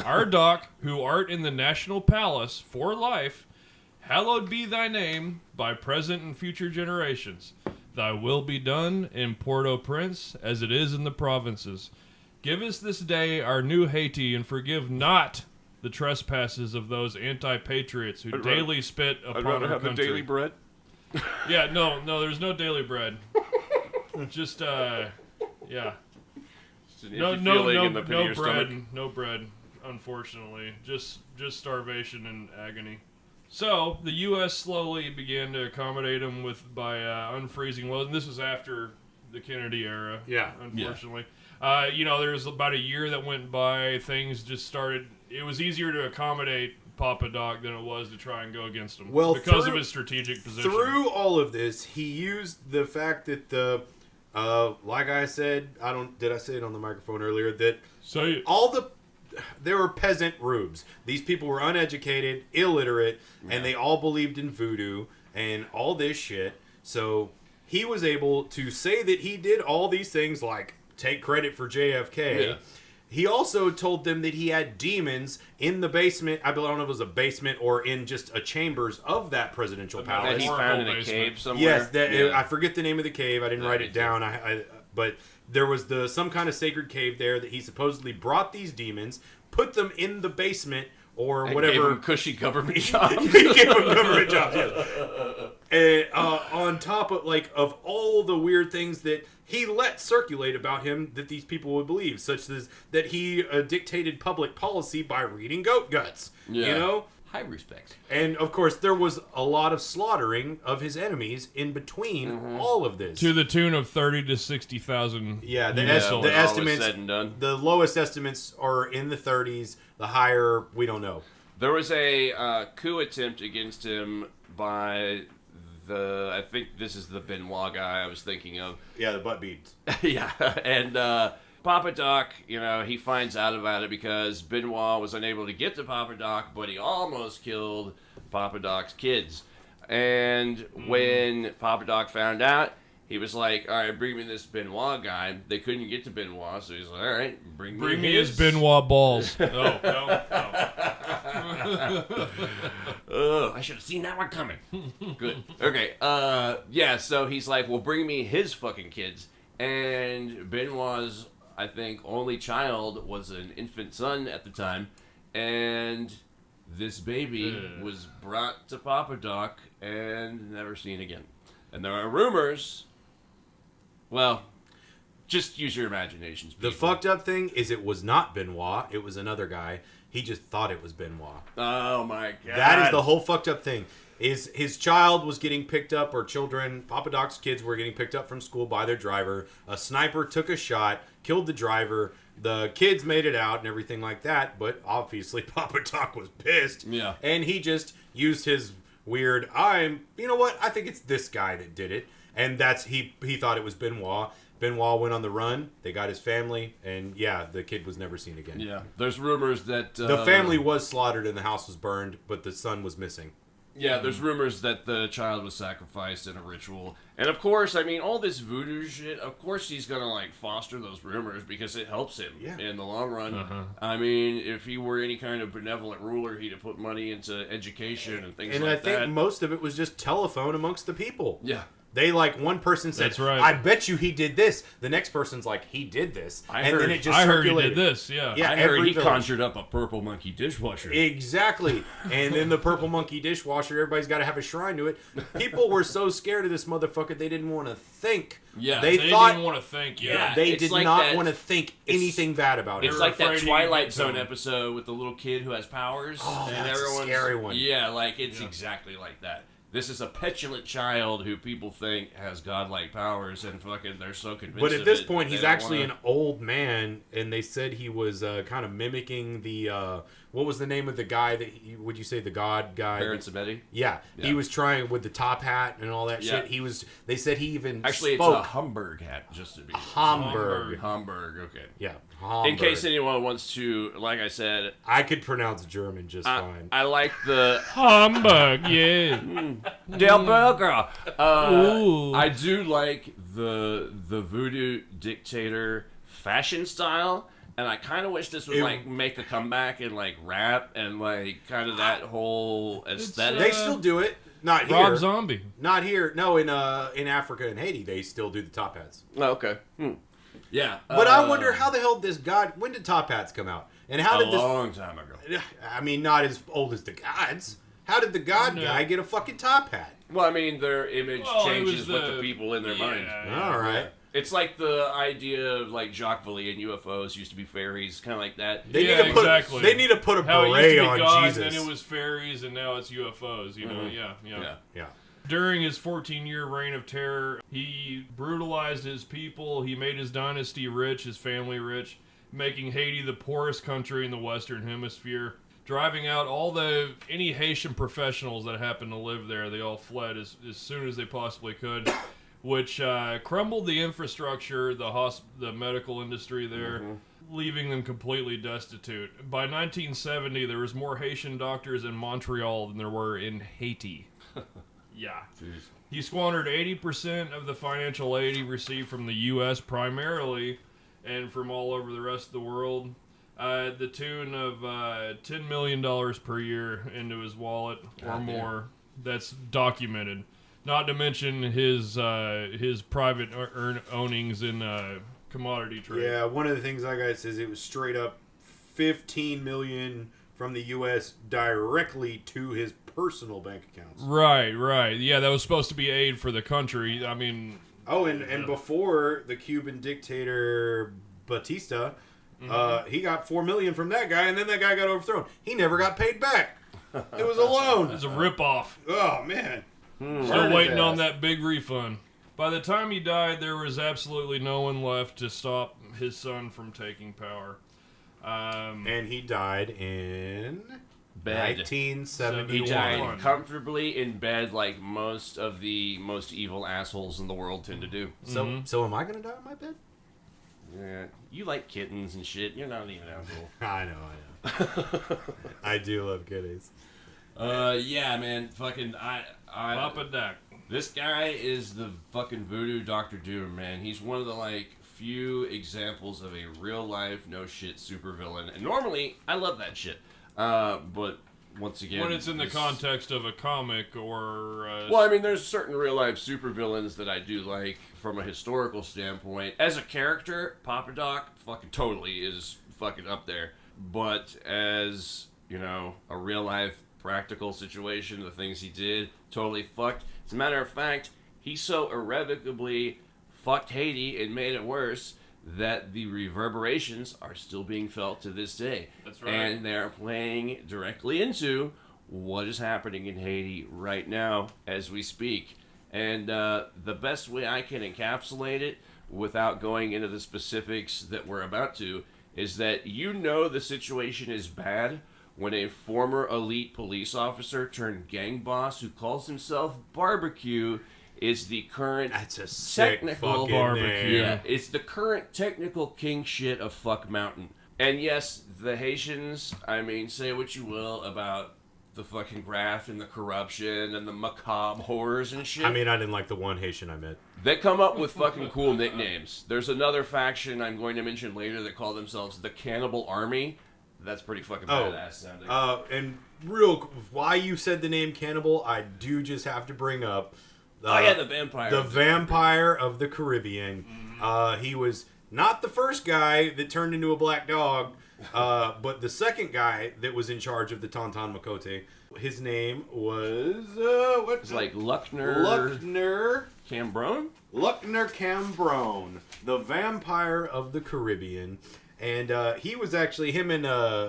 Our Doc, who art in the National Palace for life, hallowed be thy name by present and future generations. Thy will be done in Port-au-Prince as it is in the provinces. Give us this day our new Haiti, and forgive not the trespasses of those anti-patriots who daily spit upon our country. The daily bread? Yeah, no, there's no daily bread. Just, yeah. No bread, unfortunately. Just starvation and agony. So, the U.S. slowly began to accommodate him by unfreezing loans. And this was after the Kennedy era, unfortunately. There was about a year that went by. Things just started... It was easier to accommodate Papa Doc than it was to try and go against him. Because of his strategic position. Through all of this, he used the fact that like I said, did I say it on the microphone earlier? That there were peasant rubes. These people were uneducated, illiterate, and they all believed in voodoo and all this shit. So he was able to say that he did all these things, like take credit for JFK. Yeah. He also told them that he had demons in the basement. I don't know if it was a basement or in just a chambers of that presidential palace. That he found in a cave somewhere. Yes, I forget the name of the cave. I didn't write it down. But there was some kind of sacred cave there that he supposedly brought these demons, put them in the basement or whatever. Gave them cushy government jobs. He gave them government jobs. Yes. On top of all the weird things that he let circulate about him that these people would believe, such as that he dictated public policy by reading goat guts. Yeah. You know? High respect. And, of course, there was a lot of slaughtering of his enemies in between all of this. To the tune of 30 to 60,000. Yeah, the estimates, said and done. The lowest estimates are in the 30s. The higher, we don't know. There was a coup attempt against him by I think this is the Benoit guy I was thinking of. Yeah, the butt beads. Yeah, and Papa Doc, he finds out about it because Benoit was unable to get to Papa Doc, but he almost killed Papa Doc's kids. And when Papa Doc found out, he was like, all right, bring me this Benoit guy. They couldn't get to Benoit, so he's like, all right, bring me his Benoit balls. I should have seen that one coming. Good. Okay. Yeah, so he's like, well, bring me his fucking kids. And Benoit's, I think, only child was an infant son at the time. And this baby was brought to Papa Doc and never seen again. And there are rumors... Well, just use your imaginations, people. The fucked up thing is it was not Benoit. It was another guy. He just thought it was Benoit. Oh, my God. That is the whole fucked up thing. Is his child was getting picked up, or children, Papa Doc's kids were getting picked up from school by their driver. A sniper took a shot, killed the driver. The kids made it out and everything like that, but obviously Papa Doc was pissed. Yeah. And he just used his weird, you know what? I think it's this guy that did it. And he thought it was Benoit. Benoit went on the run. They got his family. And, yeah, the kid was never seen again. Yeah. There's rumors that... the family was slaughtered and the house was burned, but the son was missing. Yeah, there's rumors that the child was sacrificed in a ritual. And, of course, I mean, all this voodoo shit, of course he's going to, like, foster those rumors because it helps him in the long run. Uh-huh. I mean, if he were any kind of benevolent ruler, he'd have put money into education and things like that. And I think most of it was just telephone amongst the people. Yeah. They, like, one person said, That's right. I bet you he did this. The next person's like, he did this. I heard he did this, yeah. I heard he conjured up a purple monkey dishwasher. Exactly. And then the purple monkey dishwasher, everybody's got to have a shrine to it. People were so scared of this motherfucker, they didn't want to think. Yeah, they didn't want to think, They did like not want to think anything bad about it. It's like that Twilight Zone episode with the little kid who has powers. Oh, and that's a scary one. Yeah, like, it's exactly like that. This is a petulant child who people think has godlike powers, and fucking they're so convinced. But at this point, he's actually an old man, and they said he was kind of mimicking the what was the name of the guy that would you say the god guy? Parents of Eddie. Yeah, he was trying with the top hat and all that shit. He was. They said he even spoke. It's a Hamburg hat, just to be Hamburg. Okay. Yeah. Hamburg. In case anyone wants to, like I said, I could pronounce German just fine. I like the Hamburg, yeah. Der Burger. I do like the voodoo dictator fashion style. And I kind of wish this would like make a comeback and like rap and like kind of that whole aesthetic. They still do it. Not here. Rob Zombie. Not here. No, in Africa and Haiti, they still do the top hats. Oh, okay. Yeah. But I wonder how the hell when did top hats come out? And how did this? A long time ago. I mean, not as old as the gods. How did the god guy get a fucking top hat? Well, I mean, their image changes with the people in their mind. All right. It's like the idea of like Jacques Vallée and UFOs used to be fairies, kind of like that. They need to put a beret on gods, Jesus. And it was fairies, and now it's UFOs. You know, yeah. During his 14-year reign of terror, he brutalized his people. He made his dynasty rich, his family rich, making Haiti the poorest country in the Western Hemisphere. Driving out any Haitian professionals that happened to live there. They all fled as soon as they possibly could. Which crumbled the infrastructure, the medical industry there, leaving them completely destitute. By 1970, there was more Haitian doctors in Montreal than there were in Haiti. Yeah. Jeez. He squandered 80% of the financial aid he received from the U.S. primarily, and from all over the rest of the world, at the tune of $10 million per year into his wallet or more. That's documented. Not to mention his private ownings in commodity trade. Yeah, one of the things I got says it was straight up $15 million from the U.S. directly to his personal bank accounts. Right. Yeah, that was supposed to be aid for the country. I mean... Oh, and before the Cuban dictator Batista, he got $4 million from that guy, and then that guy got overthrown. He never got paid back. It was a loan. It was a ripoff. Oh, man. Still waiting on that big refund. By the time he died, there was absolutely no one left to stop his son from taking power. And he died in bed. 1971. He died comfortably in bed, like most of the most evil assholes in the world tend to do. So am I going to die in my bed? Yeah, you like kittens and shit. You're not even an asshole. I know. I do love kitties. Yeah, man. Fucking, Papa Doc. This guy is the fucking voodoo Dr. Doom, man. He's one of the, like, few examples of a real-life, no-shit supervillain. And normally, I love that shit. But, once again... When it's in the context of a comic or... Well, I mean, there's certain real-life supervillains that I do like from a historical standpoint. As a character, Papa Doc fucking totally is fucking up there. But as, you know, a real-life practical situation, the things he did, totally fucked. As a matter of fact, he so irrevocably fucked Haiti and made it worse that the reverberations are still being felt to this day. That's right. And they're playing directly into what is happening in Haiti right now as we speak. And the best way I can encapsulate it without going into the specifics that we're about to is that you know the situation is bad when a former elite police officer turned gang boss who calls himself Barbecue is the current That's a sick technical barbecue. Yeah, it's the current technical king shit of Fuck Mountain. And yes, the Haitians, I mean, say what you will about the fucking graft and the corruption and the macabre horrors and shit. I mean, I didn't like the one Haitian I met. They come up with fucking cool nicknames. There's another faction I'm going to mention later that call themselves the Cannibal Army. That's pretty fucking badass sounding. And why you said the name Cannibal, I do just have to bring up. The vampire. The vampire of the Caribbean. He was not the first guy that turned into a black dog, but the second guy that was in charge of the Tonton Makote. His name was It's like Luckner Cambrone? Luckner Cambrone, the vampire of the Caribbean. And he was actually, him and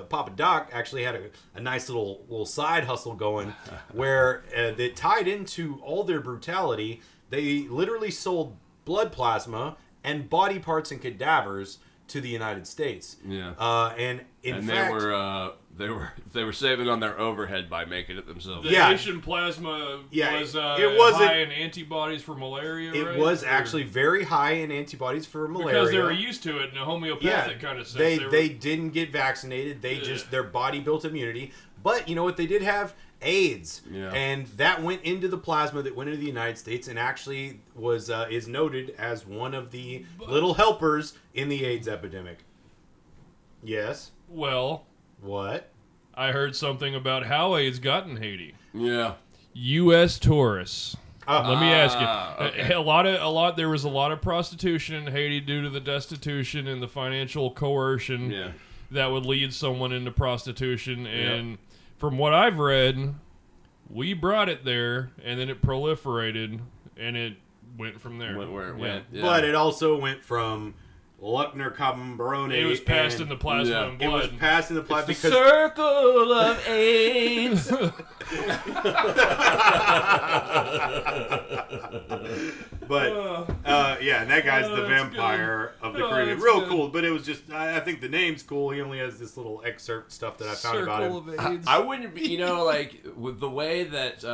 Papa Doc actually had a nice little side hustle going where that tied into all their brutality. They literally sold blood plasma and body parts and cadavers to the United States. Yeah. And in fact, they were saving on their overhead by making it themselves. The Haitian plasma was it wasn't high in antibodies for malaria, It right? was actually very high in antibodies for malaria. Because they were used to it in a homeopathic kind of sense. They didn't get vaccinated. They just, their body built immunity. But you know what? They did have AIDS. Yeah. And that went into the plasma that went into the United States and actually is noted as one of the little helpers in the AIDS epidemic. Yes? Well... What? I heard something about how AIDS got in Haiti. Yeah. U.S. tourists. Let me ask you. Okay. There was a lot of prostitution in Haiti due to the destitution and the financial coercion that would lead someone into prostitution. And from what I've read, we brought it there, and then it proliferated, and it went from there. Went where it went. Yeah. But it also went from Luckner Cambrone. It was passed in the plasma and blood. It was passed in the plasma because... Circle of AIDS. But, and that guy's the vampire of the Caribbean. Real cool, but it was just, I think the name's cool. He only has this little excerpt stuff that I found about him. I wouldn't be, like, with the way that,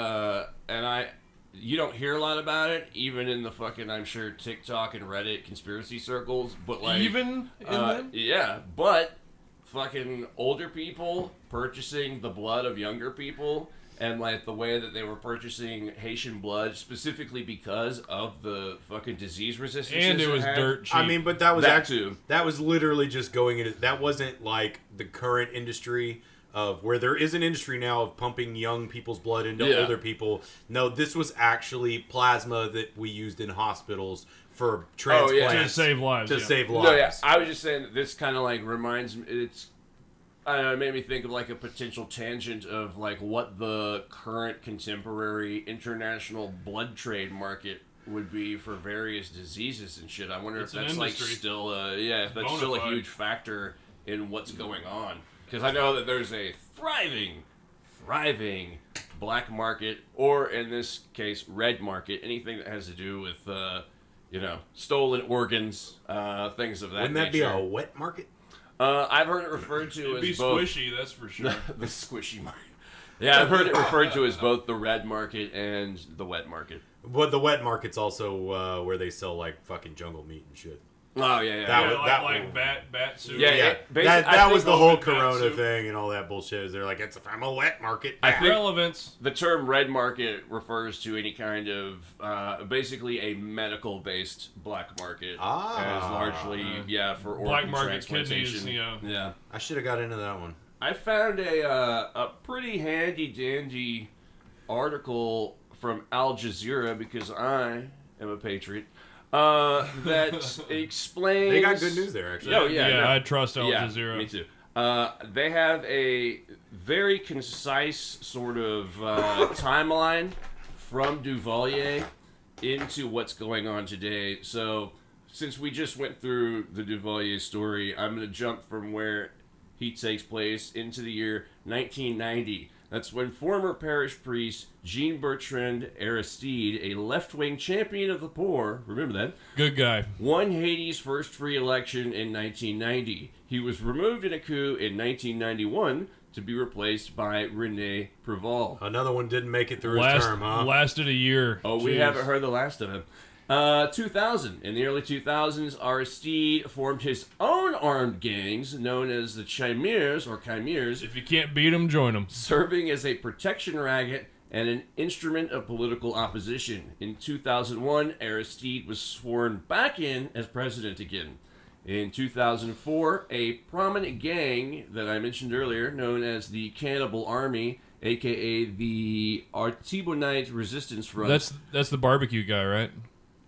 you don't hear a lot about it, even in the fucking, I'm sure, TikTok and Reddit conspiracy circles, but like... Even in them? Yeah, but fucking older people purchasing the blood of younger people, and like the way that they were purchasing Haitian blood specifically because of the fucking disease resistance. And it was dirt cheap. I mean, but that was too. That was literally just going into... That wasn't like the current industry... of where there is an industry now of pumping young people's blood into older people. No, this was actually plasma that we used in hospitals for transplants. To save lives. Save lives. No, yeah. I was just saying that this kind of like reminds me, I don't know, it made me think of like a potential tangent of like what the current contemporary international blood trade market would be for various diseases and shit. I wonder if that's like still, if that's still a huge factor in what's going on. Because I know that there's a thriving black market, or in this case, red market. Anything that has to do with, stolen organs, things of that Wouldn't that nature. be a wet market? I've heard it referred to It'd as be both. Squishy, that's for sure. The squishy market. Yeah, I've heard it referred to as both the red market and the wet market. But the wet market's also where they sell like fucking jungle meat and shit. Oh yeah, like bat soup. Yeah. That was the whole Corona soup. thing and all that bullshit. They're like, it's from a wet market. I think Relevance. the term red market refers to any kind of basically a medical-based black market. As largely for organ black market transplantation. kidneys. Yeah. I should have got into that one. I found a pretty handy-dandy article from Al Jazeera, because I am a patriot, that explains... They got good news there, actually. Oh, yeah. I trust Al Jazeera. Me too. They have a very concise sort of timeline from Duvalier into what's going on today. So, since we just went through the Duvalier story, I'm going to jump from where he takes place into the year 1990. That's when former parish priest Jean-Bertrand Aristide, a left-wing champion of the poor, remember that? Good guy. Won Haiti's first free election in 1990. He was removed in a coup in 1991 to be replaced by René Préval. Another one didn't make it through his term, huh? Lasted a year. Oh, we haven't heard the last of him. 2000. In the early 2000s, Aristide formed his own armed gangs known as the Chimères, or Chimères, If you can't beat them, join them. serving as a protection racket and an instrument of political opposition. In 2001, Aristide was sworn back in as president again. In 2004, a prominent gang that I mentioned earlier, known as the Cannibal Army, aka the Artibonite Resistance Front. That's the barbecue guy, right?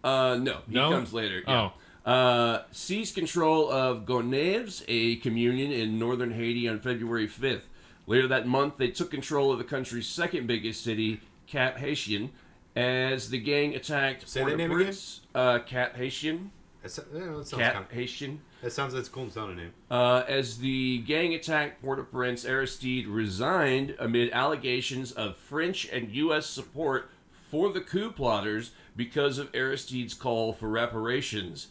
No, he comes later. Yeah. Seized control of Gonaives, a communion in northern Haiti, on February 5th. Later that month, they took control of the country's second biggest city, Cap Haitien, as the gang attacked Port-au-Prince. Cap Haitien. Cap Haitien. That sounds like a cool sounding name. As the gang attacked Port-au-Prince, Aristide resigned amid allegations of French and U.S. support for the coup plotters because of Aristide's call for reparations.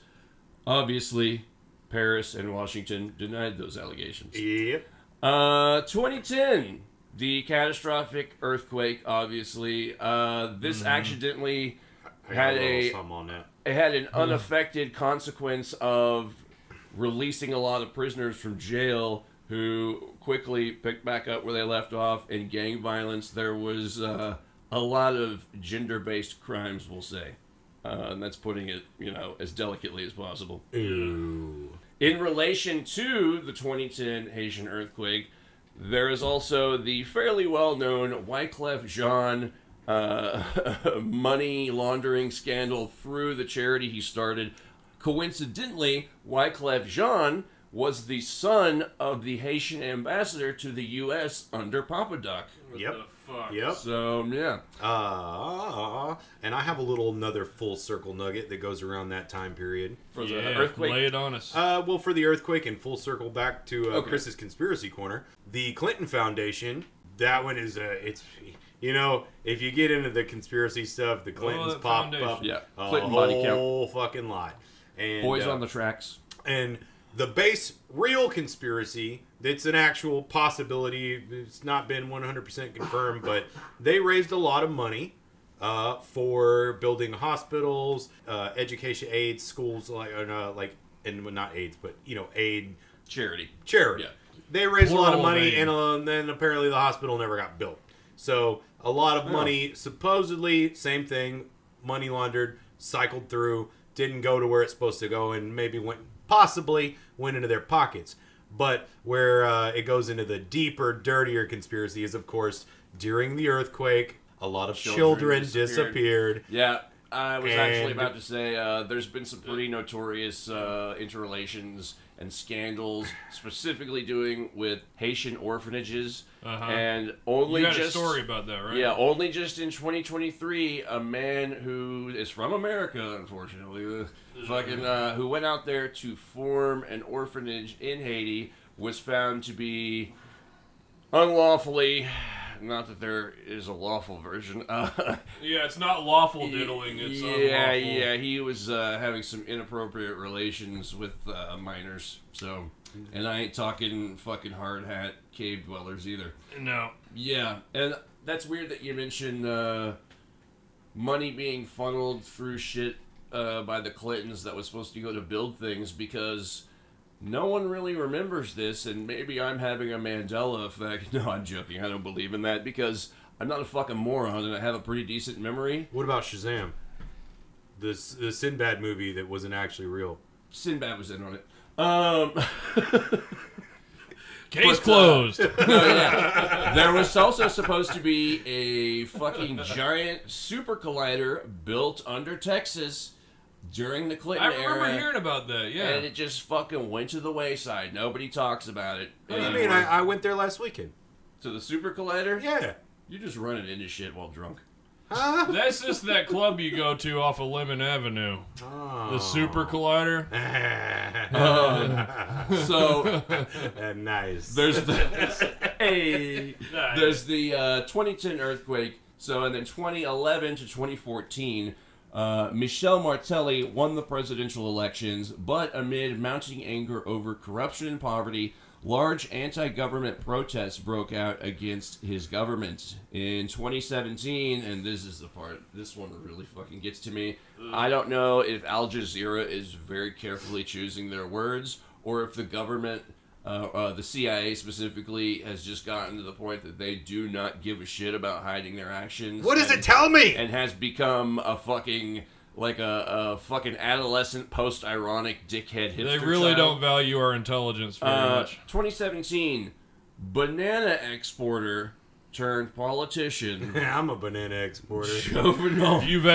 Obviously, Paris and Washington denied those allegations. Yep. 2010, the catastrophic earthquake, obviously. This accidentally had an unaffected consequence of releasing a lot of prisoners from jail who quickly picked back up where they left off. In gang violence, there was a lot of gender-based crimes, we'll say. And that's putting it, as delicately as possible. Ooh. In relation to the 2010 Haitian earthquake, there is also the fairly well-known Wyclef Jean money laundering scandal through the charity he started. Coincidentally, Wyclef Jean was the son of the Haitian ambassador to the U.S. under Papa Doc. Yep. What the fuck? Yep. So, yeah. And I have another full circle nugget that goes around that time period. For the earthquake. Lay it on us. Well, for the earthquake and full circle back to Chris's conspiracy corner, the Clinton Foundation. That one is if you get into the conspiracy stuff, the Clintons pop up a Clinton body whole count. fucking lot. And Boys on the tracks. And the base real conspiracy, that's an actual possibility. It's not been 100% confirmed, but they raised a lot of money for building hospitals, education aids, schools, and not aids, but aid Charity. Yeah. They raised a lot of money, aid. and then apparently the hospital never got built. So a lot of money, supposedly, same thing, money laundered, cycled through, didn't go to where it's supposed to go, and maybe possibly went into their pockets. But where it goes into the deeper, dirtier conspiracy is, of course, during the earthquake, a lot of children disappeared. Yeah, I was actually about to say there's been some pretty notorious interrelations and scandals, specifically doing with Haitian orphanages. And only you got a story about that, right? Yeah, only just in 2023, a man who is from America, unfortunately, who went out there to form an orphanage in Haiti, was found to be unlawfully. Not that there is a lawful version. Yeah, it's not lawful diddling. It's unlawful. Yeah. He was having some inappropriate relations with minors. So, and I ain't talking fucking hard hat cave dwellers either. No. Yeah, and that's weird that you mentioned money being funneled through shit by the Clintons that was supposed to go to build things because no one really remembers this, and maybe I'm having a Mandela effect. No, I'm joking. I don't believe in that because I'm not a fucking moron and I have a pretty decent memory. What about Shazam? The Sinbad movie that wasn't actually real. Sinbad was in on it. Case closed. No, yeah. There was also supposed to be a fucking giant super collider built under Texas during the Clinton era. I remember hearing about that, yeah. And it just fucking went to the wayside. Nobody talks about it. What do you mean? I went there last weekend. To the super collider? Yeah. You're just running into shit while drunk. Huh? That's just that club you go to off of Lemon Avenue. Oh. The Super Collider. So nice. There's the there's the 2010 earthquake. So and then 2011 to 2014, Michel Martelly won the presidential elections, but amid mounting anger over corruption and poverty, large anti-government protests broke out against his government. In 2017, and this is the part, this one really fucking gets to me. I don't know if Al Jazeera is very carefully choosing their words, or if the government, the CIA specifically, has just gotten to the point that they do not give a shit about hiding their actions. What does it tell me? And has become a fucking... like a fucking adolescent, post-ironic dickhead hipster. They really child. don't value our intelligence very much. 2017, banana exporter turned politician. I'm a banana exporter. Juvenile. You've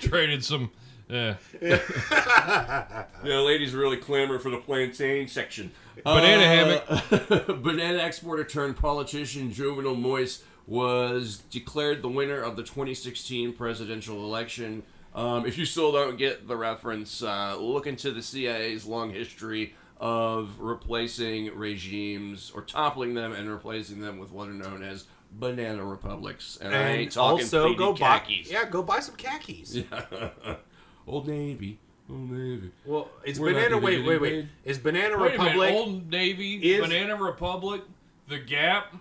traded some. Yeah. The ladies really clamor for the plantain section. Banana hammock. Banana exporter turned politician Juvenile Moise was declared the winner of the 2016 presidential election. If you still don't get the reference, look into the CIA's long history of replacing regimes, or toppling them and replacing them with what are known as banana republics. And I ain't talking also go khakis. go buy some khakis. Yeah. Old Navy. Old Navy. Well, it's We're banana. not Wait. divided. Is Banana Wait a minute, Republic? Old Navy, Banana Republic, The Gap.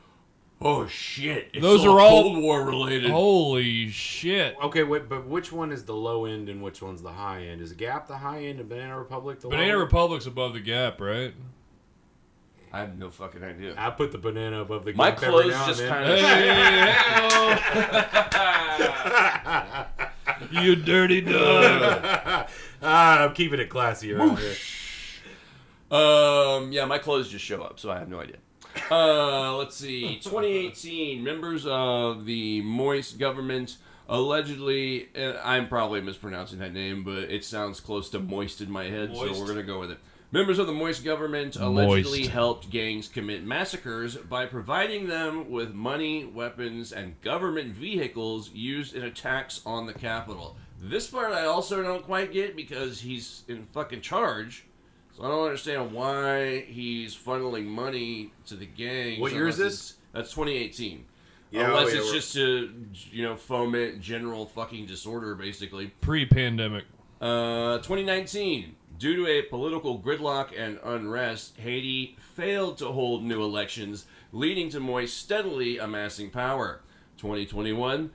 Oh shit! It's Those are all Cold War related. Holy shit! Okay, wait, but which one is the low end and which one's the high end? Is Gap the high end and Banana Republic the low Banana end? Republic's above The Gap, right? I have no fucking idea. I put the banana above the Gap. My every clothes now just and kind of. of. You dirty dog. I'm keeping it classy around here. Yeah, my clothes just show up, so I have no idea. Let's see. 2018, members of the Moise government allegedly, I'm probably mispronouncing that name, but it sounds close to moist in my head, so we're going to go with it. Members of the Moise government allegedly helped gangs commit massacres by providing them with money, weapons, and government vehicles used in attacks on the Capitol. This part I also don't quite get because he's in fucking charge. So I don't understand why he's funneling money to the gangs. What year is this? That's 2018. Yeah, unless it's just to, foment general fucking disorder, basically. Pre-pandemic. 2019. Due to a political gridlock and unrest, Haiti failed to hold new elections, leading to Moise steadily amassing power. 2021.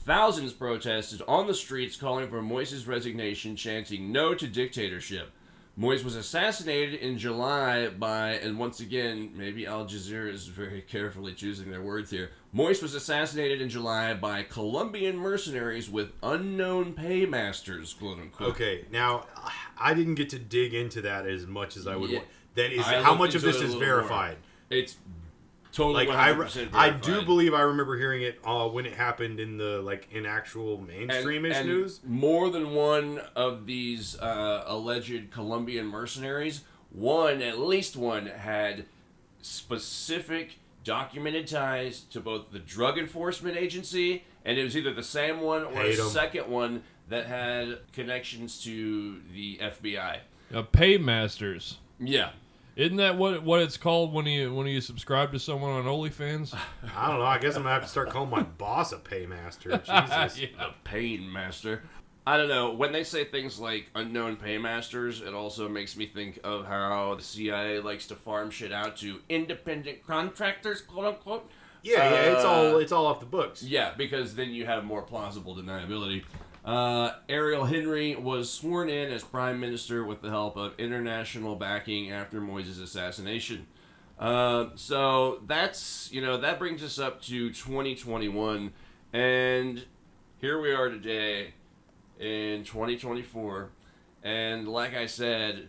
Thousands protested on the streets calling for Moise's resignation, chanting no to dictatorship. Moise was assassinated in July by, and once again, maybe Al Jazeera is very carefully choosing their words here. Moise was assassinated in July by Colombian mercenaries with unknown paymasters, quote unquote. Okay, now, I didn't get to dig into that as much as I would want. That is, I how looked much of into this it a is little verified? more. It's totally Like 100% verified. I do believe I remember hearing it in it happened in the in actual mainstreamish and news. More than one of these alleged Colombian mercenaries, at least one, had specific documented ties to both the Drug Enforcement Agency, and it was either the same one or a second one that had connections to the FBI. Paymasters. Yeah. Isn't that what it's called when you subscribe to someone on OnlyFans? I don't know. I guess I'm gonna have to start calling my boss a paymaster. Jesus, A paymaster. I don't know. When they say things like unknown paymasters, it also makes me think of how the CIA likes to farm shit out to independent contractors, quote unquote. Yeah, it's all off the books. Yeah, because then you have more plausible deniability. Ariel Henry was sworn in as prime minister with the help of international backing after Moises' assassination. So that's, that brings us up to 2021, and here we are today in 2024, and like I said,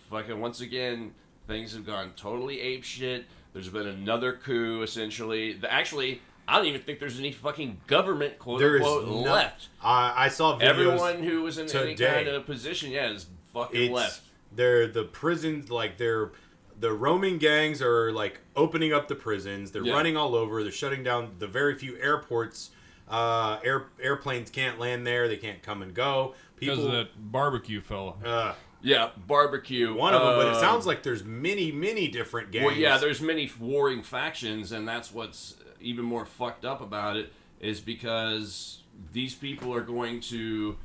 fucking once again, things have gone totally apeshit. There's been another coup, essentially. Actually, I don't even think there's any fucking government, quote-unquote, left. I saw videos everyone who was in today. any kind of position, is fucking left. They're the prisons, the roaming gangs are, opening up the prisons. They're running all over. They're shutting down the very few airports. Airplanes can't land there. They can't come and go. Because of that barbecue fella. Yeah, barbecue. One of them, but it sounds like there's many different gangs. Well, yeah, there's many warring factions, and that's what's even more fucked up about it, is because these people are going to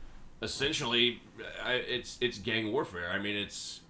essentially, it's gang warfare. I mean, it's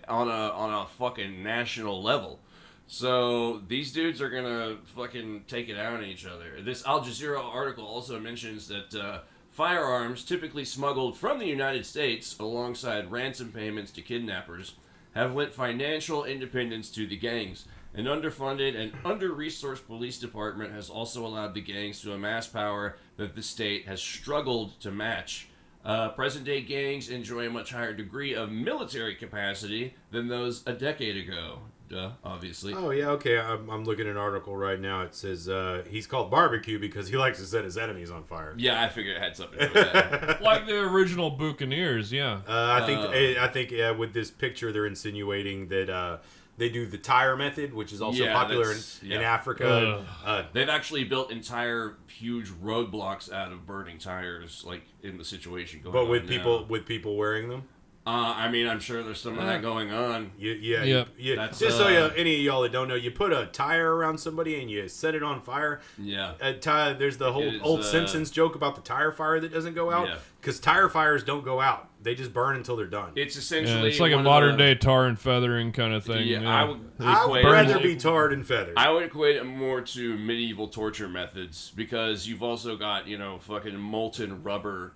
on a fucking national level. So these dudes are gonna fucking take it out on each other. This Al Jazeera article also mentions that firearms typically smuggled from the United States alongside ransom payments to kidnappers have lent financial independence to the gangs. An underfunded and under-resourced police department has also allowed the gangs to amass power that the state has struggled to match. Present-day gangs enjoy a much higher degree of military capacity than those a decade ago. Duh, obviously. Oh, yeah, okay. I'm looking at an article right now. It says he's called Barbecue because he likes to set his enemies on fire. Yeah, I figured it had something to do with that. Like the original Buccaneers, yeah. I think with this picture they're insinuating that they do the tire method, which is also popular in Africa. They've actually built entire huge roadblocks out of burning tires, in the situation going on. But with people wearing them. I mean, I'm sure there's some of that going on. Just so any of y'all that don't know, you put a tire around somebody and you set it on fire. Yeah. There's the whole old Simpsons joke about the tire fire that doesn't go out. Because tire fires don't go out. They just burn until they're done. It's essentially... it's like a modern-day tar and feathering kind of thing. Yeah, I would rather be tarred and feathered. I would equate it more to medieval torture methods, because you've also got, fucking molten rubber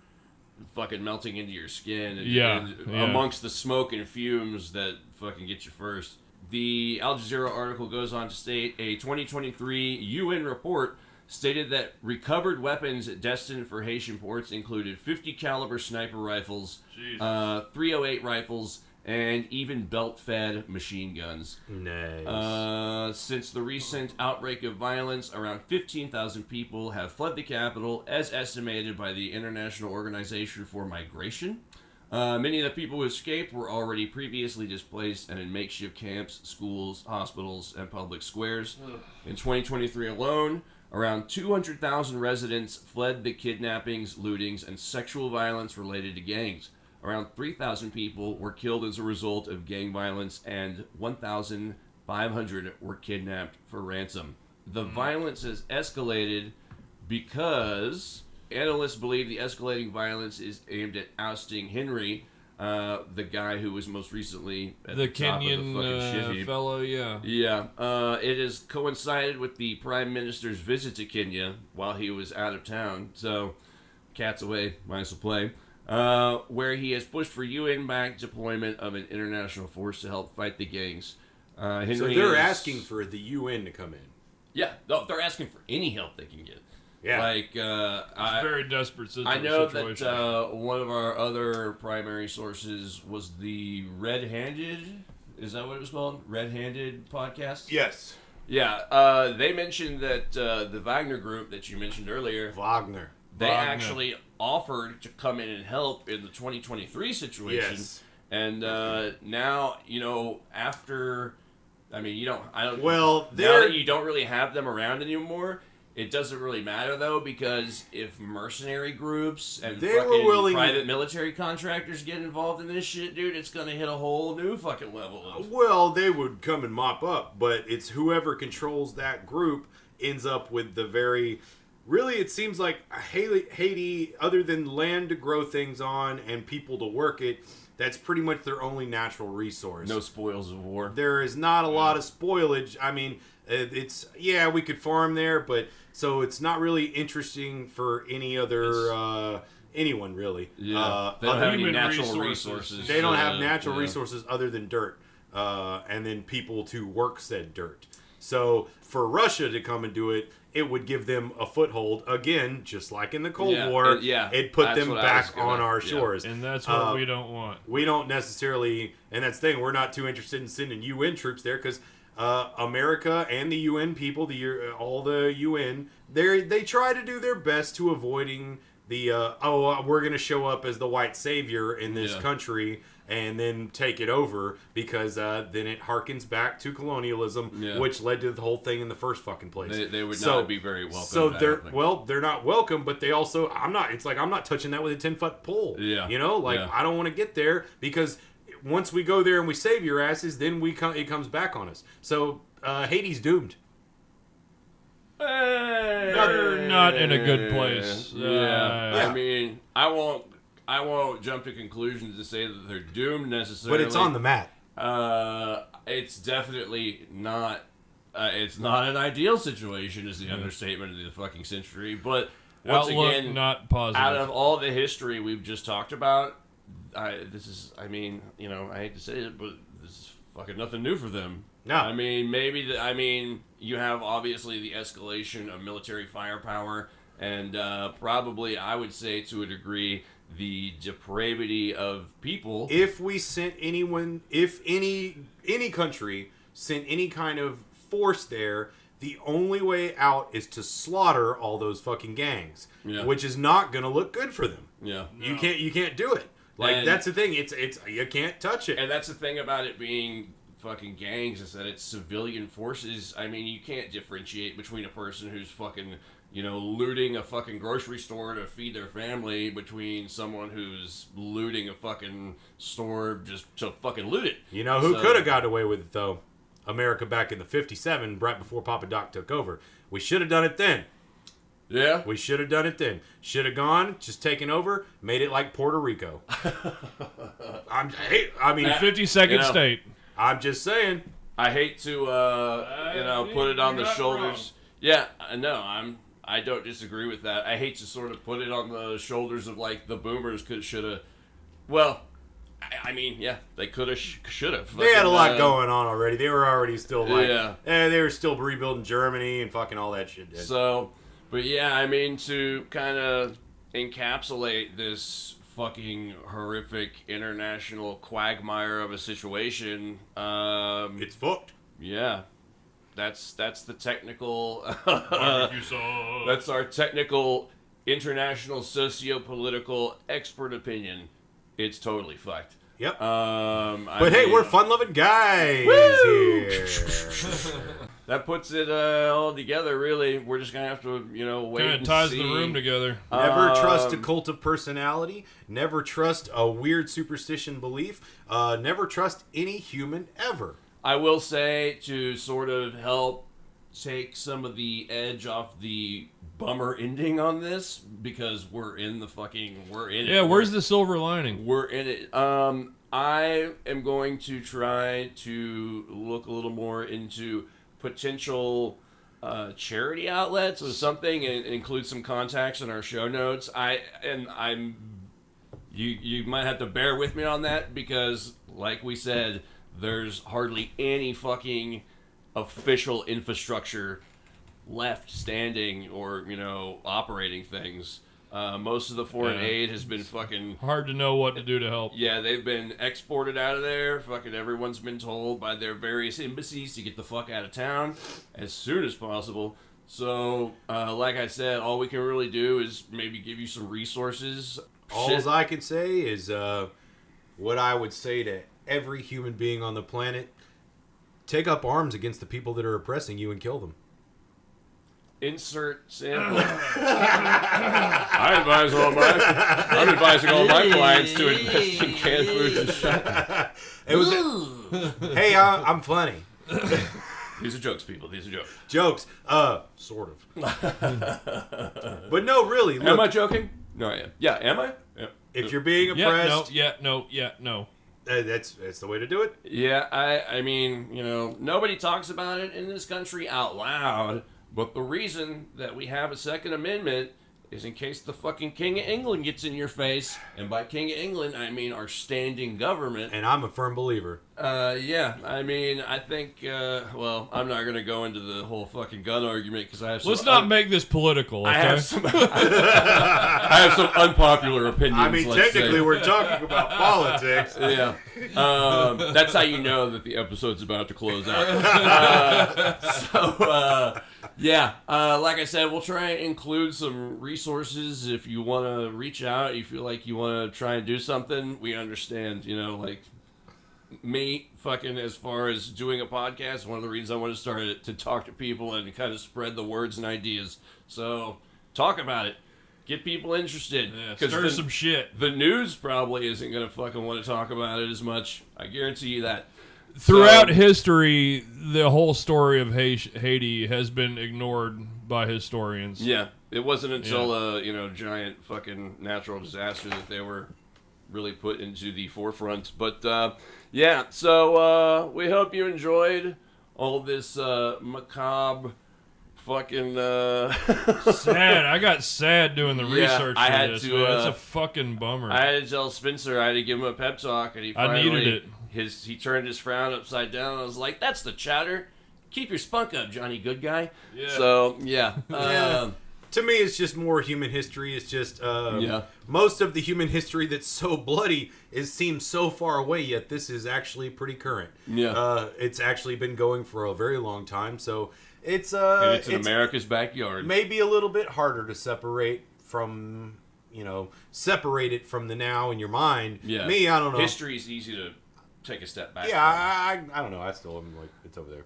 fucking melting into your skin and amongst the smoke and fumes that fucking get you first. The Al Jazeera article goes on to state a 2023 UN report stated that recovered weapons destined for Haitian ports included 50 caliber sniper rifles, 308 rifles, and even belt-fed machine guns. Nice. Since the recent outbreak of violence, around 15,000 people have fled the capital, as estimated by the International Organization for Migration. Many of the people who escaped were already previously displaced and in makeshift camps, schools, hospitals, and public squares. In 2023 alone, around 200,000 residents fled the kidnappings, lootings, and sexual violence related to gangs. Around 3,000 people were killed as a result of gang violence, and 1,500 were kidnapped for ransom. The violence has escalated because analysts believe the escalating violence is aimed at ousting Henry, the guy who was most recently at the top Kenyan of the fucking shit heap. fellow, It has coincided with the Prime Minister's visit to Kenya while he was out of town, so cats away, might as well play. Where he has pushed for UN-backed deployment of an international force to help fight the gangs. So they're asking for the UN to come in. Yeah, they're asking for any help they can get. Yeah. it's a very desperate situation. I know that one of our other primary sources was the Red-Handed, is that what it was called? Red-Handed podcast? Yes. Yeah, they mentioned that the Wagner group that you mentioned earlier... They actually offered to come in and help in the 2023 situation. Yes. And now, after... I mean, now that you don't really have them around anymore, it doesn't really matter, though, because if mercenary groups and private military contractors get involved in this shit, dude, it's going to hit a whole new fucking level of... Well, they would come and mop up, but it's whoever controls that group ends up with the very... Really, it seems like Haiti, other than land to grow things on and people to work it, that's pretty much their only natural resource. No spoils of war. There is not a lot of spoilage. I mean, we could farm there, but so it's not really interesting for any other anyone really. Yeah, they don't have any natural resources. They don't have natural resources other than dirt, and then people to work said dirt. So for Russia to come and do it, it would give them a foothold again, just like in the Cold War. It'd put them back on our shores, and that's what we don't want. We don't necessarily, and that's the thing. We're not too interested in sending UN troops there because America and the UN people, all the UN, they try to do their best to avoiding the we're going to show up as the white savior in this country and then take it over because then it harkens back to colonialism, which led to the whole thing in the first fucking place. They would not be very welcome. So they're not welcome, but they also I'm not touching that with a 10-foot pole. Yeah, I don't want to get there because once we go there and we save your asses, then it comes back on us. So Haiti's doomed. They're not in a good place. I mean, I won't jump to conclusions to say that they're doomed necessarily. But it's on the map. It's definitely not. It's not an ideal situation, is the understatement of the fucking century. But once again, not positive. Out of all the history we've just talked about, this is. I mean, I hate to say it, but this is fucking nothing new for them. No. I mean, you have obviously the escalation of military firepower, and probably, I would say to a degree, the depravity of people. If we sent anyone, if any country sent any kind of force there, the only way out is to slaughter all those fucking gangs, which is not going to look good for them. Yeah, no. You can't do it. That's the thing. It's you can't touch it. And that's the thing about it being fucking gangs, is that it's civilian forces. I mean, you can't differentiate between a person who's fucking, looting a fucking grocery store to feed their family between someone who's looting a fucking store just to fucking loot it. Who could have got away with it, though? America back in the 57, right before Papa Doc took over. We should have done it then. Yeah? We should have done it then. Should have gone, just taken over, made it like Puerto Rico. The 52nd state. I'm just saying. I hate to, put it on the shoulders. Wrong. Yeah, no, I don't disagree with that. I hate to sort of put it on the shoulders of, the boomers should have. Well, I mean, they could have, should have. They had a lot going on already. They were already still they were still rebuilding Germany and fucking all that shit. So, but I mean, to kind of encapsulate this fucking horrific international quagmire of a situation, it's fucked. Yeah, that's the technical. That's our technical international socio-political expert opinion. It's totally fucked. Yep. Hey, we're fun-loving guys here. That puts it all together, really. We're just going to have to, wait and see. Ties the room together. Never trust a cult of personality. Never trust a weird superstition belief. Never trust any human ever. I will say, to sort of help take some of the edge off the bummer ending on this, because we're in it. Yeah, where's the silver lining? We're in it. I am going to try to look a little more into potential charity outlets or something, and include some contacts in our show notes. You might have to bear with me on that, because like we said, there's hardly any fucking official infrastructure left standing or operating things. Most of the foreign aid has been fucking hard to know what to do to help. Yeah, they've been exported out of there. Fucking everyone's been told by their various embassies to get the fuck out of town as soon as possible. So, like I said, all we can really do is maybe give you some resources. All I can say is what I would say to every human being on the planet: take up arms against the people that are oppressing you and kill them. Insert sample. I'm advising all my clients to invest in canned foods and shit. Hey, I'm funny. These are jokes, people. These are jokes. Jokes. Sort of. But no, really. Look, am I joking? No, I am. Yeah, am I? Yeah. If you're being oppressed... No. That's the way to do it. Yeah, I mean, nobody talks about it in this country out loud, but the reason that we have a Second Amendment is in case the fucking King of England gets in your face, and by King of England, I mean our standing government. And I'm a firm believer. Yeah, I mean, I think, well, I'm not going to go into the whole fucking gun argument because I have some... Let's not make this political, okay? I have some unpopular opinions. I mean, technically, we're talking about politics. Yeah. That's how you know that the episode's about to close out. Yeah, like I said, we'll try and include some resources if you want to reach out, you feel like you want to try and do something. We understand, like me fucking as far as doing a podcast, one of the reasons I want to start it to talk to people and kind of spread the words and ideas. So talk about it. Get people interested. Yeah, stir some shit. The news probably isn't going to fucking want to talk about it as much. I guarantee you that. Throughout history, the whole story of Haiti has been ignored by historians. Yeah, it wasn't until a giant fucking natural disaster that they were really put into the forefront. But yeah, so we hope you enjoyed all this macabre fucking sad. I got sad doing the research I for had this. to, Man. It's a fucking bummer. I had to tell Spencer I had to give him a pep talk, and he finally, I needed it. He turned his frown upside down. And I was like, "That's the chatter. Keep your spunk up, Johnny Good Guy." Yeah. So yeah. To me, it's just more human history. It's just most of the human history that's so bloody seems so far away, yet this is actually pretty current. Yeah. It's actually been going for a very long time, so it's and it's in America's backyard. Maybe a little bit harder to separate from separate it from the now in your mind. Yeah. Me, I don't know. History is easy to take a step back. Yeah, I don't know. I still am like, it's over there.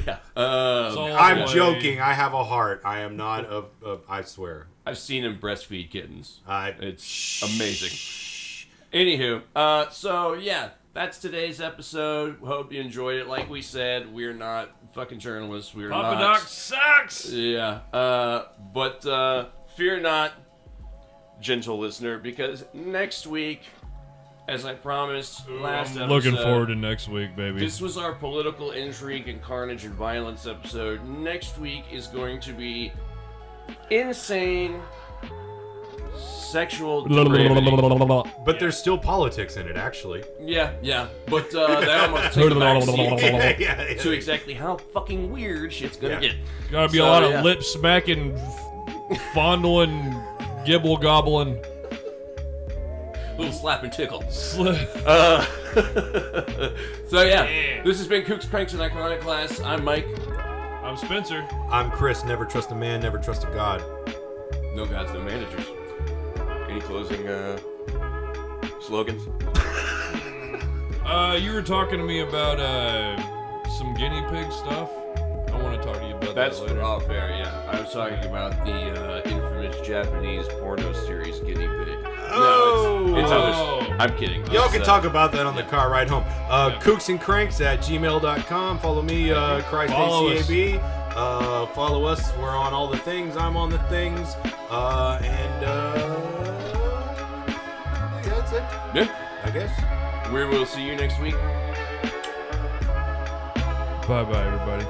Yeah. I'm joking. I have a heart. I am not I swear. I've seen him breastfeed kittens. It's amazing. Anywho, so yeah, that's today's episode. Hope you enjoyed it. Like we said, we're not fucking journalists. We're Papa not. Doc sucks! Yeah. But fear not, gentle listener, because next week, as I promised last episode, looking forward to next week, baby. This was our political intrigue and carnage and violence episode. Next week is going to be insane sexual depravity. But there's still politics in it, actually. Yeah. But they almost take a backseat to Yeah. exactly how fucking weird shit's gonna get. Gotta be a lot of lip smacking, fondling, gibble gobbling. Little slap and tickle. Slip. So yeah, this has been Kooks, Pranks, and Iconoclasts. I'm Mike. I'm Spencer. I'm Chris. Never trust a man, never trust a god. No gods, no managers. Any closing slogans? You were talking to me about some guinea pig stuff. I want to talk to you about That's that later. all fair, yeah. I was talking about the infamous Japanese porno series Guinea Pig. No, it's others. I'm kidding. Y'all can talk about that on the car ride home. Kooksandcranks@gmail.com. Follow me, Christ ACAB. Follow us. We're on all the things. I'm on the things. That's it. Yeah. I guess. We will see you next week. Bye-bye, everybody.